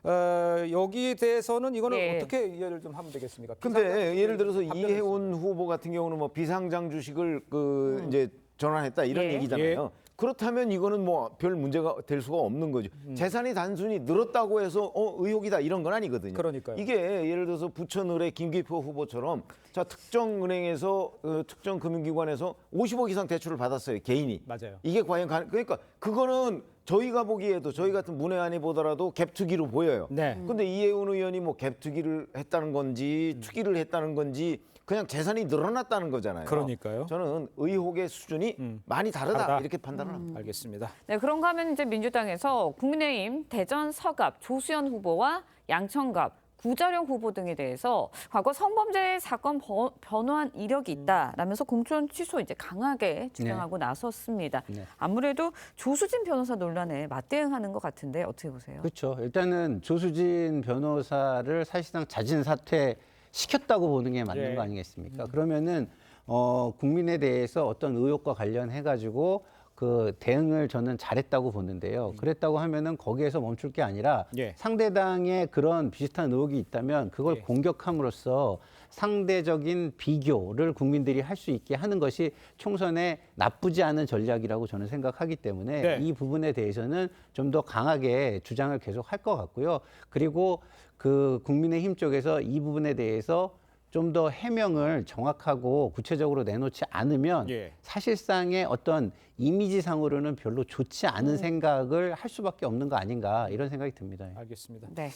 S1: 여기에 대해서는 이거는 어떻게 이해를 좀 하면 되겠습니까?
S13: 근데 예를 들어서 이혜훈 후보 같은 경우는 뭐 비상장 주식을 그 이제 전환했다 이런 얘기잖아요. 그렇다면 이거는 뭐 별 문제가 될 수가 없는 거죠. 재산이 단순히 늘었다고 해서 의혹이다 이런 건 아니거든요.
S1: 그러니까요.
S13: 이게 예를 들어서 부천을의 김기표 후보처럼 자 특정 은행에서 특정 금융기관에서 50억 이상 대출을 받았어요. 개인이.
S1: 맞아요.
S13: 이게 과연 그러니까 그거는 저희가 보기에도 저희 같은 문외한이 보더라도 갭투기로 보여요. 근데 이혜훈 의원이 뭐 갭투기를 했다는 건지 투기를 했다는 건지 그냥 재산이 늘어났다는 거잖아요.
S1: 그러니까요.
S13: 저는 의혹의 수준이 많이 다르다 이렇게 판단을 합니다.
S1: 알겠습니다.
S2: 네, 그런가 하면 이제 민주당에서 국민의힘 대전 서갑 조수연 후보와 양천갑 구자룡 후보 등에 대해서 과거 성범죄 사건 변호한 이력이 있다라면서 공천 취소 이제 강하게 주장하고 나섰습니다. 아무래도 조수진 변호사 논란에 맞대응하는 것 같은데 어떻게 보세요?
S14: 그렇죠. 일단은 조수진 변호사를 사실상 자진 사퇴 시켰다고 보는 게 맞는 거 아니겠습니까? 그러면은 국민에 대해서 어떤 의혹과 관련해 가지고 그 대응을 저는 잘했다고 보는데요. 그랬다고 하면은 거기에서 멈출 게 아니라
S1: 예.
S14: 상대당에 그런 비슷한 의혹이 있다면 그걸 공격함으로써 상대적인 비교를 국민들이 할 수 있게 하는 것이 총선에 나쁘지 않은 전략이라고 저는 생각하기 때문에
S1: 네.
S14: 이 부분에 대해서는 좀 더 강하게 주장을 계속 할 것 같고요. 그리고 그 국민의힘 쪽에서 이 부분에 대해서 좀 더 해명을 정확하고 구체적으로 내놓지 않으면
S1: 예.
S14: 사실상의 어떤 이미지상으로는 별로 좋지 않은 생각을 할 수밖에 없는 거 아닌가 이런 생각이 듭니다.
S1: 알겠습니다.
S2: 네.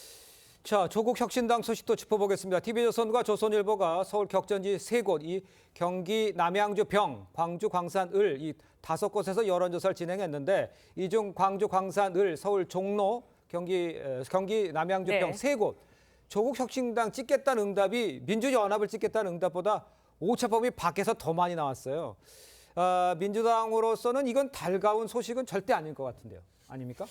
S1: 자, 조국 혁신당 소식도 짚어보겠습니다. TV조선과 조선일보가 서울 격전지 3곳, 이 경기 남양주 병, 광주 광산 을 이 5곳에서 여론조사를 진행했는데 이 중 광주 광산 을, 서울 종로, 경기 남양주 병
S2: 네.
S1: 3곳. 조국 혁신당 찍겠다는 응답이 민주연합을 찍겠다는 응답보다 오차범위 밖에서 더 많이 나왔어요. 민주당으로서는 이건 달가운 소식은 절대 아닐 것 같은데요. 아닙니까?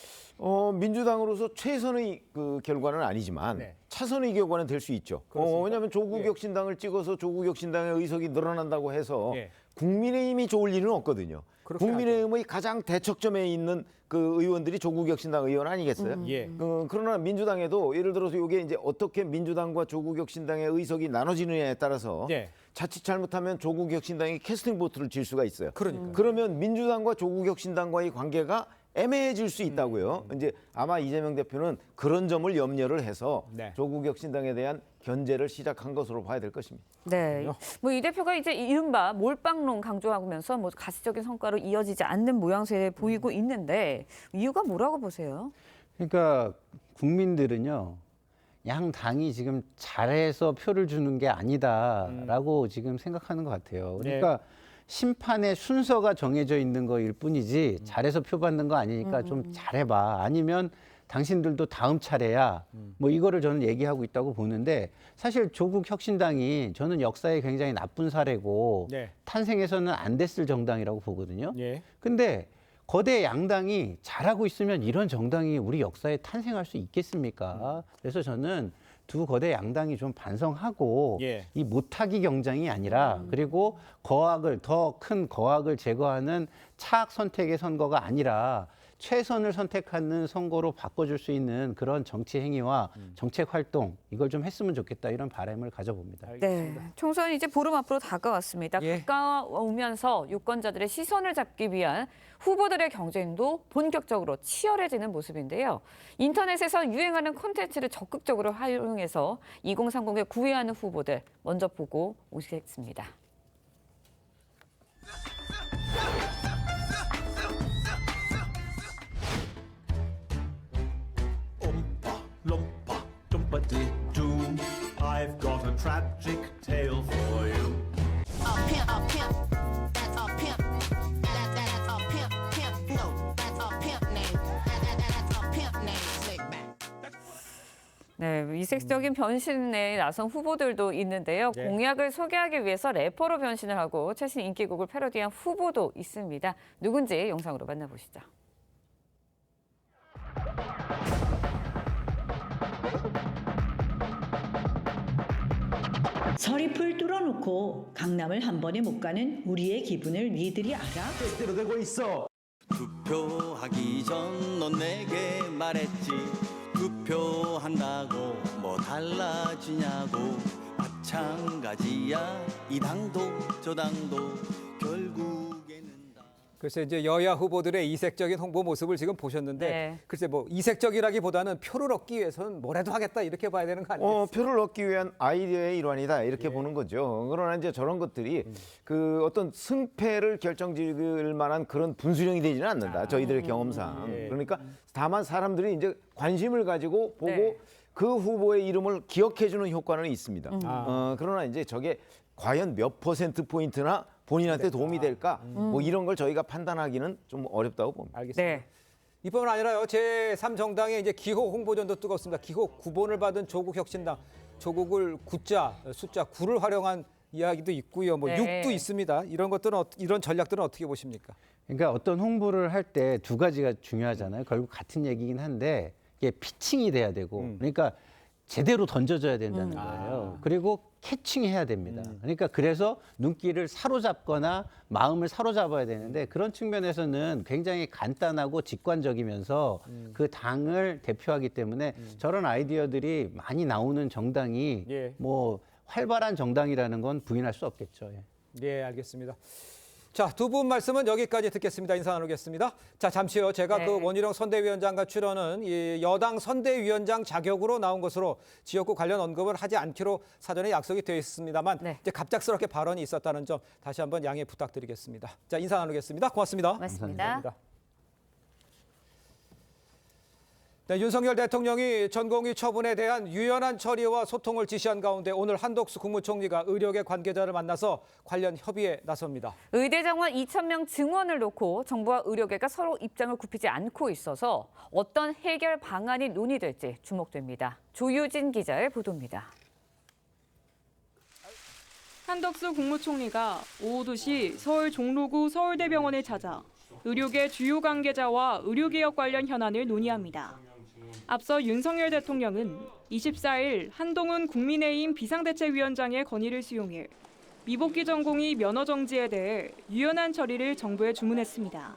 S13: 민주당으로서 최선의 그 결과는 아니지만
S1: 네.
S13: 차선의 결과는 될 수 있죠. 왜냐하면 조국 혁신당을 찍어서 조국 혁신당의 의석이 늘어난다고 해서
S1: 예.
S13: 국민의힘이 좋을 일은 없거든요.
S1: 그렇긴
S13: 국민의힘의 가장 대척점에 있는 그 의원들이 조국 혁신당 의원 아니겠어요?
S1: 예.
S13: 그러나 민주당에도 예를 들어서 이게 이제 어떻게 민주당과 조국 혁신당의 의석이 나눠지느냐에 따라서
S1: 예.
S13: 자칫 잘못하면 조국 혁신당이 캐스팅 보트를 질 수가 있어요.
S1: 그러니까요.
S13: 그러면 민주당과 조국 혁신당과의 관계가 애매해질 수 있다고요. 이제 아마 이재명 대표는 그런 점을 염려를 해서
S1: 네.
S13: 조국 혁신당에 대한 견제를 시작한 것으로 봐야 될 것입니다.
S2: 네. 뭐 이 대표가 이제 이른바 몰빵론 강조하면서 뭐 가시적인 성과로 이어지지 않는 모양새를 보이고 있는데 이유가 뭐라고 보세요?
S14: 그러니까 국민들은요. 양 당이 지금 잘해서 표를 주는 게 아니다라고 지금 생각하는 것 같아요. 그러니까 심판의 순서가 정해져 있는 거일 뿐이지 잘해서 표 받는 거 아니니까 좀 잘해봐. 아니면 당신들도 다음 차례야. 뭐 이거를 저는 얘기하고 있다고 보는데 사실 조국 혁신당이 저는 역사에 굉장히 나쁜 사례고
S1: 네.
S14: 탄생해서는 안 됐을 정당이라고 보거든요.
S1: 예.
S14: 근데 거대 양당이 잘하고 있으면 이런 정당이 우리 역사에 탄생할 수 있겠습니까? 그래서 저는 두 거대 양당이 좀 반성하고
S1: 예.
S14: 이 못하기 경쟁이 아니라 그리고 거악을 더 큰 거악을 제거하는 차악 선택의 선거가 아니라 최선을 선택하는 선거로 바꿔줄 수 있는 그런 정치 행위와 정책 활동 이걸 좀 했으면 좋겠다 이런 바람을 가져봅니다.
S2: 네, 총선이 이제 보름 앞으로 다가왔습니다.
S1: 예.
S2: 가까우면서 유권자들의 시선을 잡기 위한 후보들의 경쟁도 본격적으로 치열해지는 모습인데요. 인터넷에서 유행하는 콘텐츠를 적극적으로 활용해서 2030에 구애하는 후보들 먼저 보고 오시겠습니다.
S17: Lumpa, dumpa-dee-doo. I've got a tragic tale for you.
S18: A pimp, that's a pimp. That's a pimp, pimp. No, that's a pimp name. That's a pimp name. Slick back.
S2: 네, 이색적인 변신에 나선 후보들도 있는데요.
S1: 네.
S2: 공약을 소개하기 위해서 래퍼로 변신을 하고 최신 인기곡을 패러디한 후보도 있습니다. 누군지 영상으로 만나보시죠.
S19: 서리풀 뚫어놓고 강남을 한 번에 못 가는 우리의 기분을 니들이 알아?
S17: 뜻대로 되고 있어.
S20: 투표하기 전 넌 내게 말했지. 투표한다고 뭐 달라지냐고. 마찬가지야 이 당도 저 당도 결국에는.
S1: 글쎄 이제 여야 후보들의 이색적인 홍보 모습을 지금 보셨는데
S2: 네.
S1: 글쎄 뭐 이색적이라기보다는 표를 얻기 위해서는 뭐라도 하겠다 이렇게 봐야 되는 거 아니겠어요?
S13: 표를 얻기 위한 아이디어의 일환이다 이렇게 보는 거죠. 그러나 이제 저런 것들이 그 어떤 승패를 결정지을 만한 그런 분수령이 되지는 않는다. 저희들의 경험상.
S1: 예.
S13: 그러니까 다만 사람들이 이제 관심을 가지고 보고
S2: 네.
S13: 그 후보의 이름을 기억해주는 효과는 있습니다. 그러나 이제 저게 과연 몇 퍼센트 포인트나 본인한테 도움이 될까? 뭐 이런 걸 저희가 판단하기는 좀 어렵다고 봅니다.
S1: 알겠습니다.
S2: 네.
S1: 이뿐만 아니라요. 제3정당의 이제 기호 홍보전도 뜨겁습니다. 기호 9번을 받은 조국 혁신당. 조국을 9자, 숫자 9를 활용한 이야기도 있고요. 뭐
S2: 네.
S1: 6도 있습니다. 이런 것들은 이런 전략들은 어떻게 보십니까?
S14: 그러니까 어떤 홍보를 할 때 두 가지가 중요하잖아요. 결국 같은 얘기긴 한데 이게 피칭이 돼야 되고 그러니까 제대로 던져줘야 된다는 거예요. 그리고 캐칭해야 됩니다. 그러니까 그래서 눈길을 사로잡거나 마음을 사로잡아야 되는데 그런 측면에서는 굉장히 간단하고 직관적이면서 그 당을 대표하기 때문에 저런 아이디어들이 많이 나오는 정당이 뭐 활발한 정당이라는 건 부인할 수 없겠죠.
S1: 네, 알겠습니다. 자, 두 분 말씀은 여기까지 듣겠습니다. 인사 나누겠습니다. 자, 잠시요. 제가 그 원희룡 선대위원장과 출연은 이 여당 선대위원장 자격으로 나온 것으로 지역구 관련 언급을 하지 않기로 사전에 약속이 되어 있습니다만 이제 갑작스럽게 발언이 있었다는 점 다시 한번 양해 부탁드리겠습니다. 자, 인사 나누겠습니다. 고맙습니다.
S2: 고맙습니다.
S1: 네, 윤석열 대통령이 전공의 처분에 대한 유연한 처리와 소통을 지시한 가운데 오늘 한덕수 국무총리가 의료계 관계자를 만나서 관련 협의에 나섭니다.
S2: 의대 정원 2,000명 증원을 놓고 정부와 의료계가 서로 입장을 굽히지 않고 있어서 어떤 해결 방안이 논의될지 주목됩니다. 조유진 기자의 보도입니다.
S21: 한덕수 국무총리가 오후 2시 서울 종로구 서울대병원을 찾아 의료계 주요 관계자와 의료개혁 관련 현안을 논의합니다. 앞서 윤석열 대통령은 24일 한동훈 국민의힘 비상대책위원장의 건의를 수용해 미복귀 전공의 면허 정지에 대해 유연한 처리를 정부에 주문했습니다.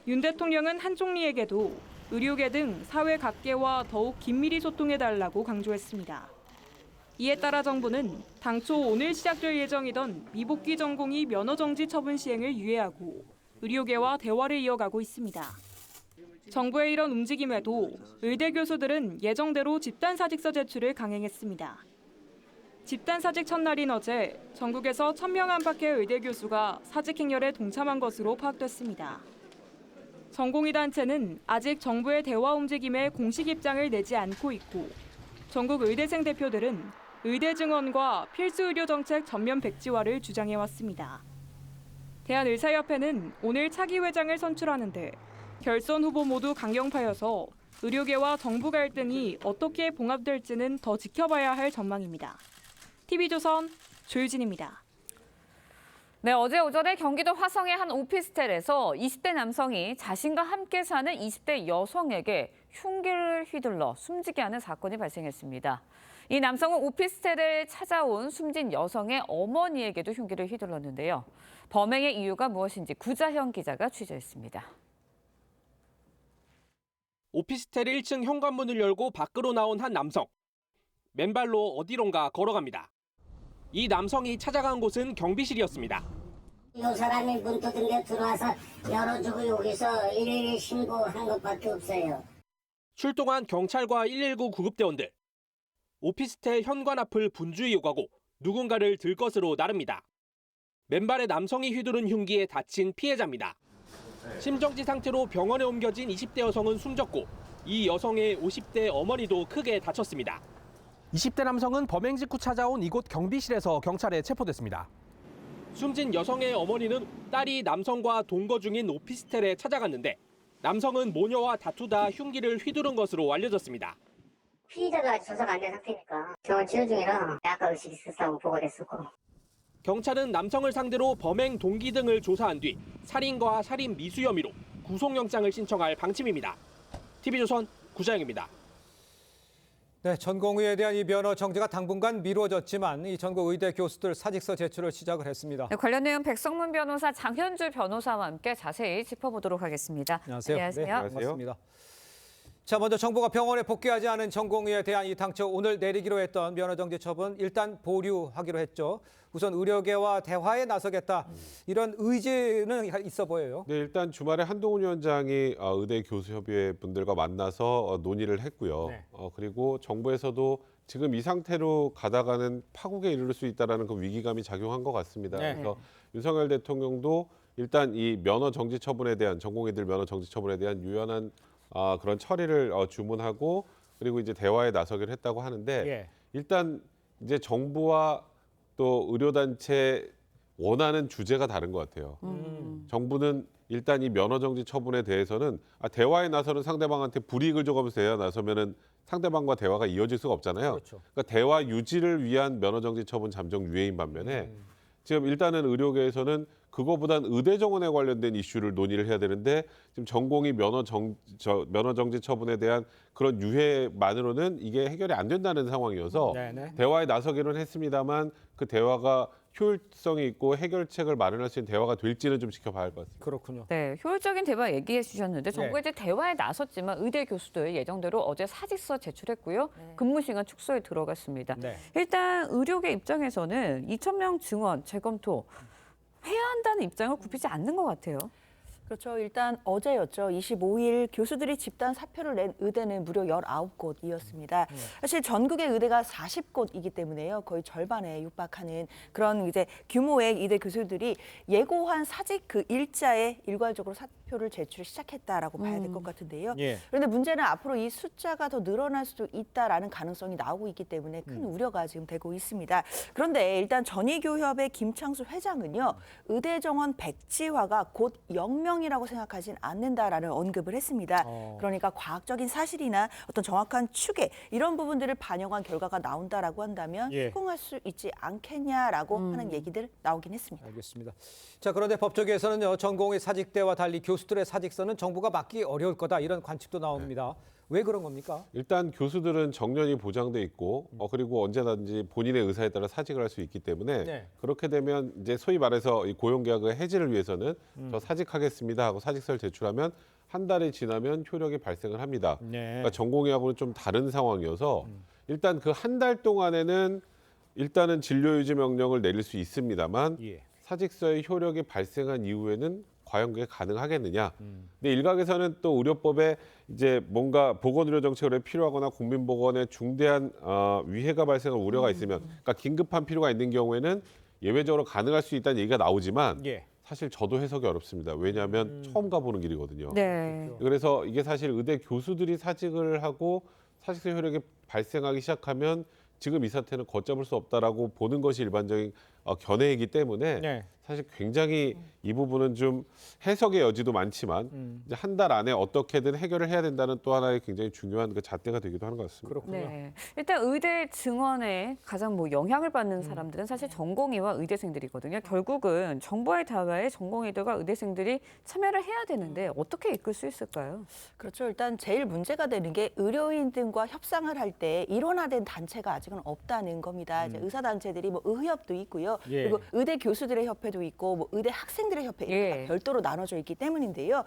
S21: 윤 대통령은 한 총리에게도 의료계 등 사회 각계와 더욱 긴밀히 소통해달라고 강조했습니다. 이에 따라 정부는 당초 오늘 시작될 예정이던 미복귀 전공의 면허 정지 처분 시행을 유예하고 의료계와 대화를 이어가고 있습니다. 정부의 이런 움직임에도 의대 교수들은 예정대로 집단사직서 제출을 강행했습니다. 집단사직 첫날인 어제 전국에서 1,000명 안팎의 의대 교수가 사직 행렬에 동참한 것으로 파악됐습니다. 전공의 단체는 아직 정부의 대화 움직임에 공식 입장을 내지 않고 있고 전국 의대생 대표들은 의대 증원과 필수 의료 정책 전면 백지화를 주장해왔습니다. 대한의사협회는 오늘 차기 회장을 선출하는데 결선 후보 모두 강경파여서 의료계와 정부 갈등이 어떻게 봉합될지는 더 지켜봐야 할 전망입니다. TV조선 조유진입니다.
S2: 네, 어제 오전에 경기도 화성의 한 오피스텔에서 20대 남성이 자신과 함께 사는 20대 여성에게 흉기를 휘둘러 숨지게 하는 사건이 발생했습니다. 이 남성은 오피스텔에 찾아온 숨진 여성의 어머니에게도 흉기를 휘둘렀는데요. 범행의 이유가 무엇인지 구자현 기자가 취재했습니다.
S22: 오피스텔 1층 현관문을 열고 밖으로 나온 한 남성. 맨발로 어디론가 걸어갑니다. 이 남성이 찾아간 곳은 경비실이었습니다.
S23: 이 사람이 문 뚫은 데 들어와서 열어주고 여기서 112 신고한 것밖에 없어요.
S22: 출동한 경찰과 119 구급대원들. 오피스텔 현관 앞을 분주히 오가고 누군가를 들 것으로 나릅니다. 맨발의 남성이 휘두른 흉기에 다친 피해자입니다. 심정지 상태로 병원에 옮겨진 20대 여성은 숨졌고 이 여성의 50대 어머니도 크게 다쳤습니다. 20대 남성은 범행 직후 찾아온 이곳 경비실에서 경찰에 체포됐습니다. 숨진 여성의 어머니는 딸이 남성과 동거 중인 오피스텔에 찾아갔는데 남성은 모녀와 다투다 흉기를 휘두른 것으로 알려졌습니다.
S23: 피의자도 아직 조사가 안 된 상태니까 병원 치료 중이라 약간 의식이 있었다고 보고됐었고.
S22: 경찰은 남성을 상대로 범행 동기 등을 조사한 뒤 살인과 살인 미수 혐의로 구속영장을 신청할 방침입니다. TV조선 구자영입니다.
S1: 네, 전공의에 대한 이 면허 정지가 당분간 미뤄졌지만 이 전국 의대 교수들 사직서 제출을 시작을 했습니다.
S2: 네, 관련 내용 백성문 변호사, 장현주 변호사와 함께 자세히 짚어보도록 하겠습니다.
S1: 안녕하세요.
S2: 안녕하세요.
S1: 네, 반갑습니다. 자, 먼저 정부가 병원에 복귀하지 않은 전공의에 대한 이 당초 오늘 내리기로 했던 면허 정지 처분 일단 보류하기로 했죠. 우선 의료계와 대화에 나서겠다 이런 의지는 있어 보여요.
S24: 네, 일단 주말에 한동훈 위원장이 의대 교수협의회 분들과 만나서 논의를 했고요.
S1: 네.
S24: 그리고 정부에서도 지금 이 상태로 가다가는 파국에 이르를 수 있다는 그 위기감이 작용한 것 같습니다.
S1: 네.
S24: 그래서 윤석열 대통령도 일단 이 면허 정지 처분에 대한 전공의들 면허 정지 처분에 대한 유연한 그런 처리를 주문하고 그리고 이제 대화에 나서기로 했다고 하는데 일단 이제 정부와 또 의료단체 원하는 주제가 다른 것 같아요. 정부는 일단 이 면허 정지 처분에 대해서는 대화에 나서는 상대방한테 불이익을 줘가면서 대화에 나서면은 상대방과 대화가 이어질 수가 없잖아요.
S1: 그렇죠.
S24: 그러니까 대화 유지를 위한 면허 정지 처분 잠정 유예인 반면에 지금 일단은 의료계에서는 그거보단 의대 정원에 관련된 이슈를 논의를 해야 되는데 지금 전공의 면허 정지 처분에 대한 그런 유해만으로는 이게 해결이 안 된다는 상황이어서 대화에 나서기는 했습니다만 그 대화가 효율성이 있고 해결책을 마련할 수 있는 대화가 될지는 좀 지켜봐야 할 것 같습니다.
S1: 그렇군요.
S2: 네, 효율적인 대화 얘기해 주셨는데 정부가 이제 대화에 나섰지만 의대 교수들 예정대로 어제 사직서 제출했고요. 근무 시간 축소에 들어갔습니다. 일단 의료계 입장에서는 2,000명 증원 재검토 해야 한다는 입장을 굽히지 않는 것 같아요.
S4: 그렇죠. 일단 어제였죠. 25일 교수들이 집단 사표를 낸 의대는 무려 19곳이었습니다. 사실 전국의 의대가 40곳이기 때문에요. 거의 절반에 육박하는 그런 이제 규모의 의대 교수들이 예고한 사직 그 일자에 일괄적으로 사표를 제출을 시작했다라고 봐야 될 것 같은데요. 그런데 문제는 앞으로 이 숫자가 더 늘어날 수도 있다라는 가능성이 나오고 있기 때문에 큰 우려가 지금 되고 있습니다. 그런데 일단 전의교협의 김창수 회장은요. 의대 정원 백지화가 곧 영명이라고 생각하진 않는다라는 언급을 했습니다. 그러니까 과학적인 사실이나 어떤 정확한 추계 이런 부분들을 반영한 결과가 나온다라고 한다면 수긍할 수 있지 않겠냐라고 하는 얘기들 나오긴 했습니다.
S1: 알겠습니다. 자, 그런데 법조계에서는요. 전공의 사직대와 달리 교수들의 사직서는 정부가 막기 어려울 거다 이런 관측도 나옵니다. 왜 그런 겁니까?
S24: 일단 교수들은 정년이 보장돼 있고 그리고 언제든지 본인의 의사에 따라 사직을 할 수 있기 때문에 그렇게 되면 이제 소위 말해서 이 고용계약의 해지를 위해서는 저 사직하겠습니다 하고 사직서를 제출하면 한 달이 지나면 효력이 발생을 합니다. 그러니까 전공의하고는 좀 다른 상황이어서 일단 그 한 달 동안에는 일단은 진료유지 명령을 내릴 수 있습니다만 사직서의 효력이 발생한 이후에는 과연 그게 가능하겠느냐. 근데 일각에서는 또 의료법에 이제 뭔가 보건의료 정책을 필요하거나 국민보건에 중대한 위해가 발생할 우려가 있으면 그러니까 긴급한 필요가 있는 경우에는 예외적으로 가능할 수 있다는 얘기가 나오지만 사실 저도 해석이 어렵습니다. 왜냐하면 처음 가보는 길이거든요. 그래서 이게 사실 의대 교수들이 사직을 하고 사직서 효력이 발생하기 시작하면 지금 이 사태는 걷잡을 수 없다라고 보는 것이 일반적인 견해이기 때문에 사실 굉장히 이 부분은 좀 해석의 여지도 많지만 이제 한 달 안에 어떻게든 해결을 해야 된다는 또 하나의 굉장히 중요한 그 잣대가 되기도 하는 것 같습니다.
S1: 그렇군요.
S2: 일단 의대 증원에 가장 영향을 받는 사람들은 사실 전공의와 의대생들이거든요. 결국은 정부와의 대화에 전공의들과 의대생들이 참여를 해야 되는데 어떻게 이끌 수 있을까요?
S4: 그렇죠. 일단 제일 문제가 되는 게 의료인 등과 협상을 할 때 일원화된 단체가 아직은 없다는 겁니다. 이제 의사단체들이 의협도 있고요. 그리고 의대 교수들의 협회도 있고 의대 학생들의 협회 이렇게 별도로 나눠져 있기 때문인데요.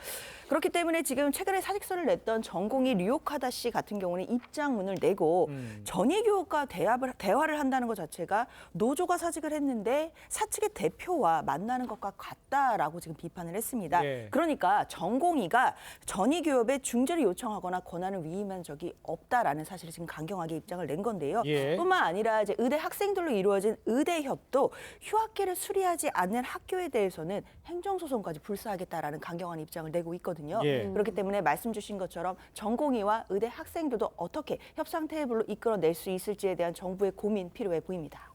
S4: 그렇기 때문에 지금 최근에 사직서를 냈던 전공의 류오카다 씨 같은 경우는 입장문을 내고 전의교육과 대화를 한다는 것 자체가 노조가 사직을 했는데 사측의 대표와 만나는 것과 같다라고 지금 비판을 했습니다. 그러니까 전공의가 전의교협에 중재를 요청하거나 권한을 위임한 적이 없다라는 사실을 지금 강경하게 입장을 낸 건데요. 뿐만 아니라 이제 의대 학생들로 이루어진 의대협도 휴학계를 수리하지 않는 학교에 대해서는 행정소송까지 불사하겠다라는 강경한 입장을 내고 있거든요. 그렇기 때문에 말씀 주신 것처럼 전공의와 의대 학생들도 어떻게 협상 테이블로 이끌어낼 수 있을지에 대한 정부의 고민 필요해 보입니다.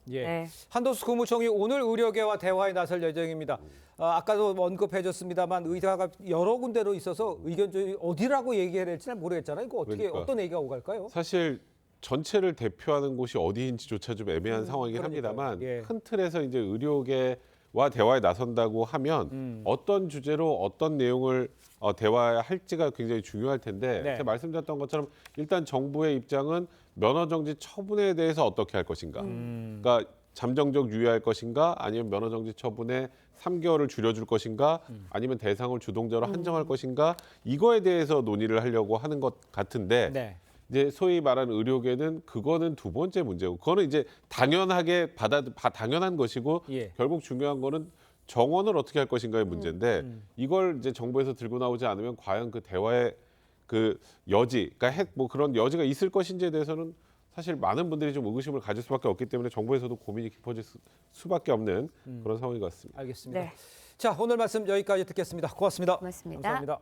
S1: 한도수 국무총리 오늘 의료계와 대화에 나설 예정입니다. 아까도 언급해줬습니다만 의사가 여러 군데로 있어서 의견이 어디라고 얘기해야 될지 잘 모르겠잖아요. 이거 어떻게 어떤 얘기가 오갈까요?
S24: 사실 전체를 대표하는 곳이 어디인지조차 좀 애매한 상황이긴 합니다만 큰 틀에서 이제 의료계와 대화에 나선다고 하면 어떤 주제로 어떤 내용을 대화할지가 굉장히 중요할 텐데 제가 말씀드렸던 것처럼 일단 정부의 입장은 면허정지 처분에 대해서 어떻게 할 것인가. 그러니까 잠정적 유예할 것인가 아니면 면허정지 처분에 3개월을 줄여줄 것인가 아니면 대상을 주동적으로 한정할 것인가 이거에 대해서 논의를 하려고 하는 것 같은데 이제 소위 말하는 의료계는 그거는 두 번째 문제고 그거는 이제 당연하게 당연한 것이고 결국 중요한 거는 정원을 어떻게 할 것인가의 문제인데 이걸 이제 정부에서 들고 나오지 않으면 과연 그 대화의 그 여지, 그러니까 그런 여지가 있을 것인지에 대해서는 사실 많은 분들이 좀 의구심을 가질 수밖에 없기 때문에 정부에서도 고민이 깊어질 수밖에 없는 그런 상황인 것 같습니다.
S1: 알겠습니다. 자, 오늘 말씀 여기까지 듣겠습니다. 고맙습니다.
S2: 고맙습니다.
S1: 감사합니다.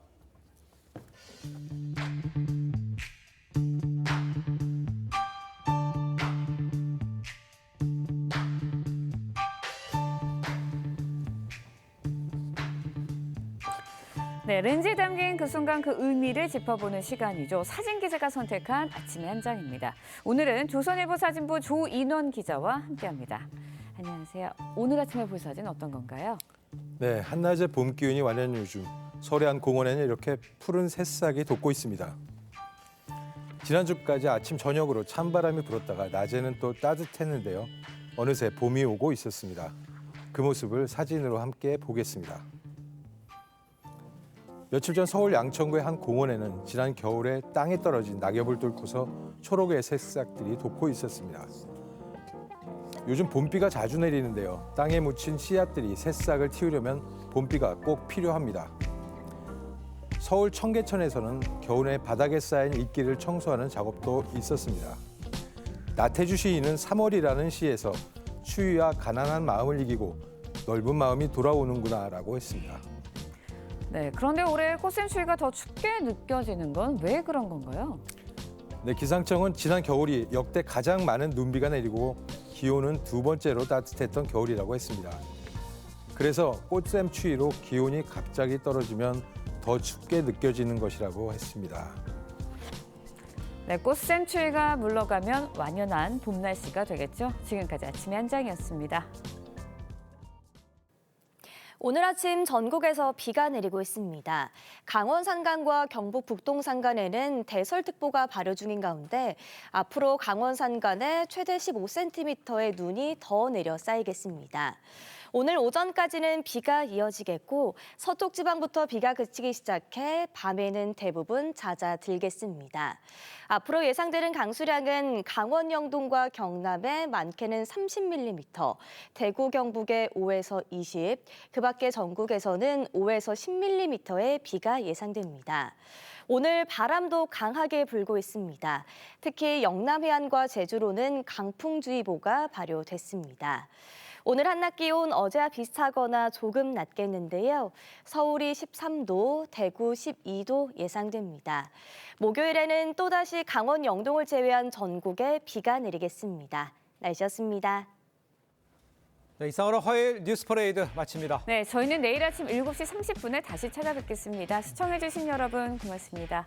S2: 렌즈에 담긴 그 순간 그 의미를 짚어보는 시간이죠. 사진 기자가 선택한 아침의 한 장입니다. 오늘은 조선일보 사진부 조인원 기자와 함께합니다. 안녕하세요. 오늘 아침에 볼 사진 어떤 건가요?
S5: 네, 한낮의 봄 기운이 완연 요즘 서해안 공원에는 이렇게 푸른 새싹이 돋고 있습니다. 지난주까지 아침 저녁으로 찬바람이 불었다가 낮에는 또 따뜻했는데요. 어느새 봄이 오고 있었습니다. 그 모습을 사진으로 함께 보겠습니다. 며칠 전 서울 양천구의 한 공원에는 지난 겨울에 땅에 떨어진 낙엽을 뚫고서 초록의 새싹들이 돋고 있었습니다. 요즘 봄비가 자주 내리는데요. 땅에 묻힌 씨앗들이 새싹을 틔우려면 봄비가 꼭 필요합니다. 서울 청계천에서는 겨울에 바닥에 쌓인 이끼를 청소하는 작업도 있었습니다. 나태주 시인은 3월이라는 시에서 추위와 가난한 마음을 이기고 넓은 마음이 돌아오는구나라고 했습니다.
S2: 네, 그런데 올해 꽃샘추위가 더 춥게 느껴지는 건 왜 그런 건가요?
S5: 네, 기상청은 지난 겨울이 역대 가장 많은 눈비가 내리고 기온은 두 번째로 따뜻했던 겨울이라고 했습니다. 그래서 꽃샘추위로 기온이 갑자기 떨어지면 더 춥게 느껴지는 것이라고 했습니다.
S2: 네, 꽃샘추위가 물러가면 완연한 봄 날씨가 되겠죠. 지금까지 아침의 한장이었습니다.
S6: 오늘 아침 전국에서 비가 내리고 있습니다. 강원 산간과 경북 북동 산간에는 대설특보가 발효 중인 가운데 앞으로 강원 산간에 최대 15cm의 눈이 더 내려 쌓이겠습니다. 오늘 오전까지는 비가 이어지겠고 서쪽 지방부터 비가 그치기 시작해 밤에는 대부분 잦아들겠습니다. 앞으로 예상되는 강수량은 강원 영동과 경남에 많게는 30mm, 대구 경북에 5에서 20, 그 밖에 전국에서는 5에서 10mm의 비가 예상됩니다. 오늘 바람도 강하게 불고 있습니다. 특히 영남 해안과 제주로는 강풍주의보가 발효됐습니다. 오늘 한낮 기온 어제와 비슷하거나 조금 낮겠는데요. 서울이 13도, 대구 12도 예상됩니다. 목요일에는 또다시 강원 영동을 제외한 전국에 비가 내리겠습니다. 날씨였습니다.
S1: 네, 이상으로 화요일 뉴스 퍼레이드 마칩니다.
S2: 네, 저희는 내일 아침 7시 30분에 다시 찾아뵙겠습니다. 시청해주신 여러분 고맙습니다.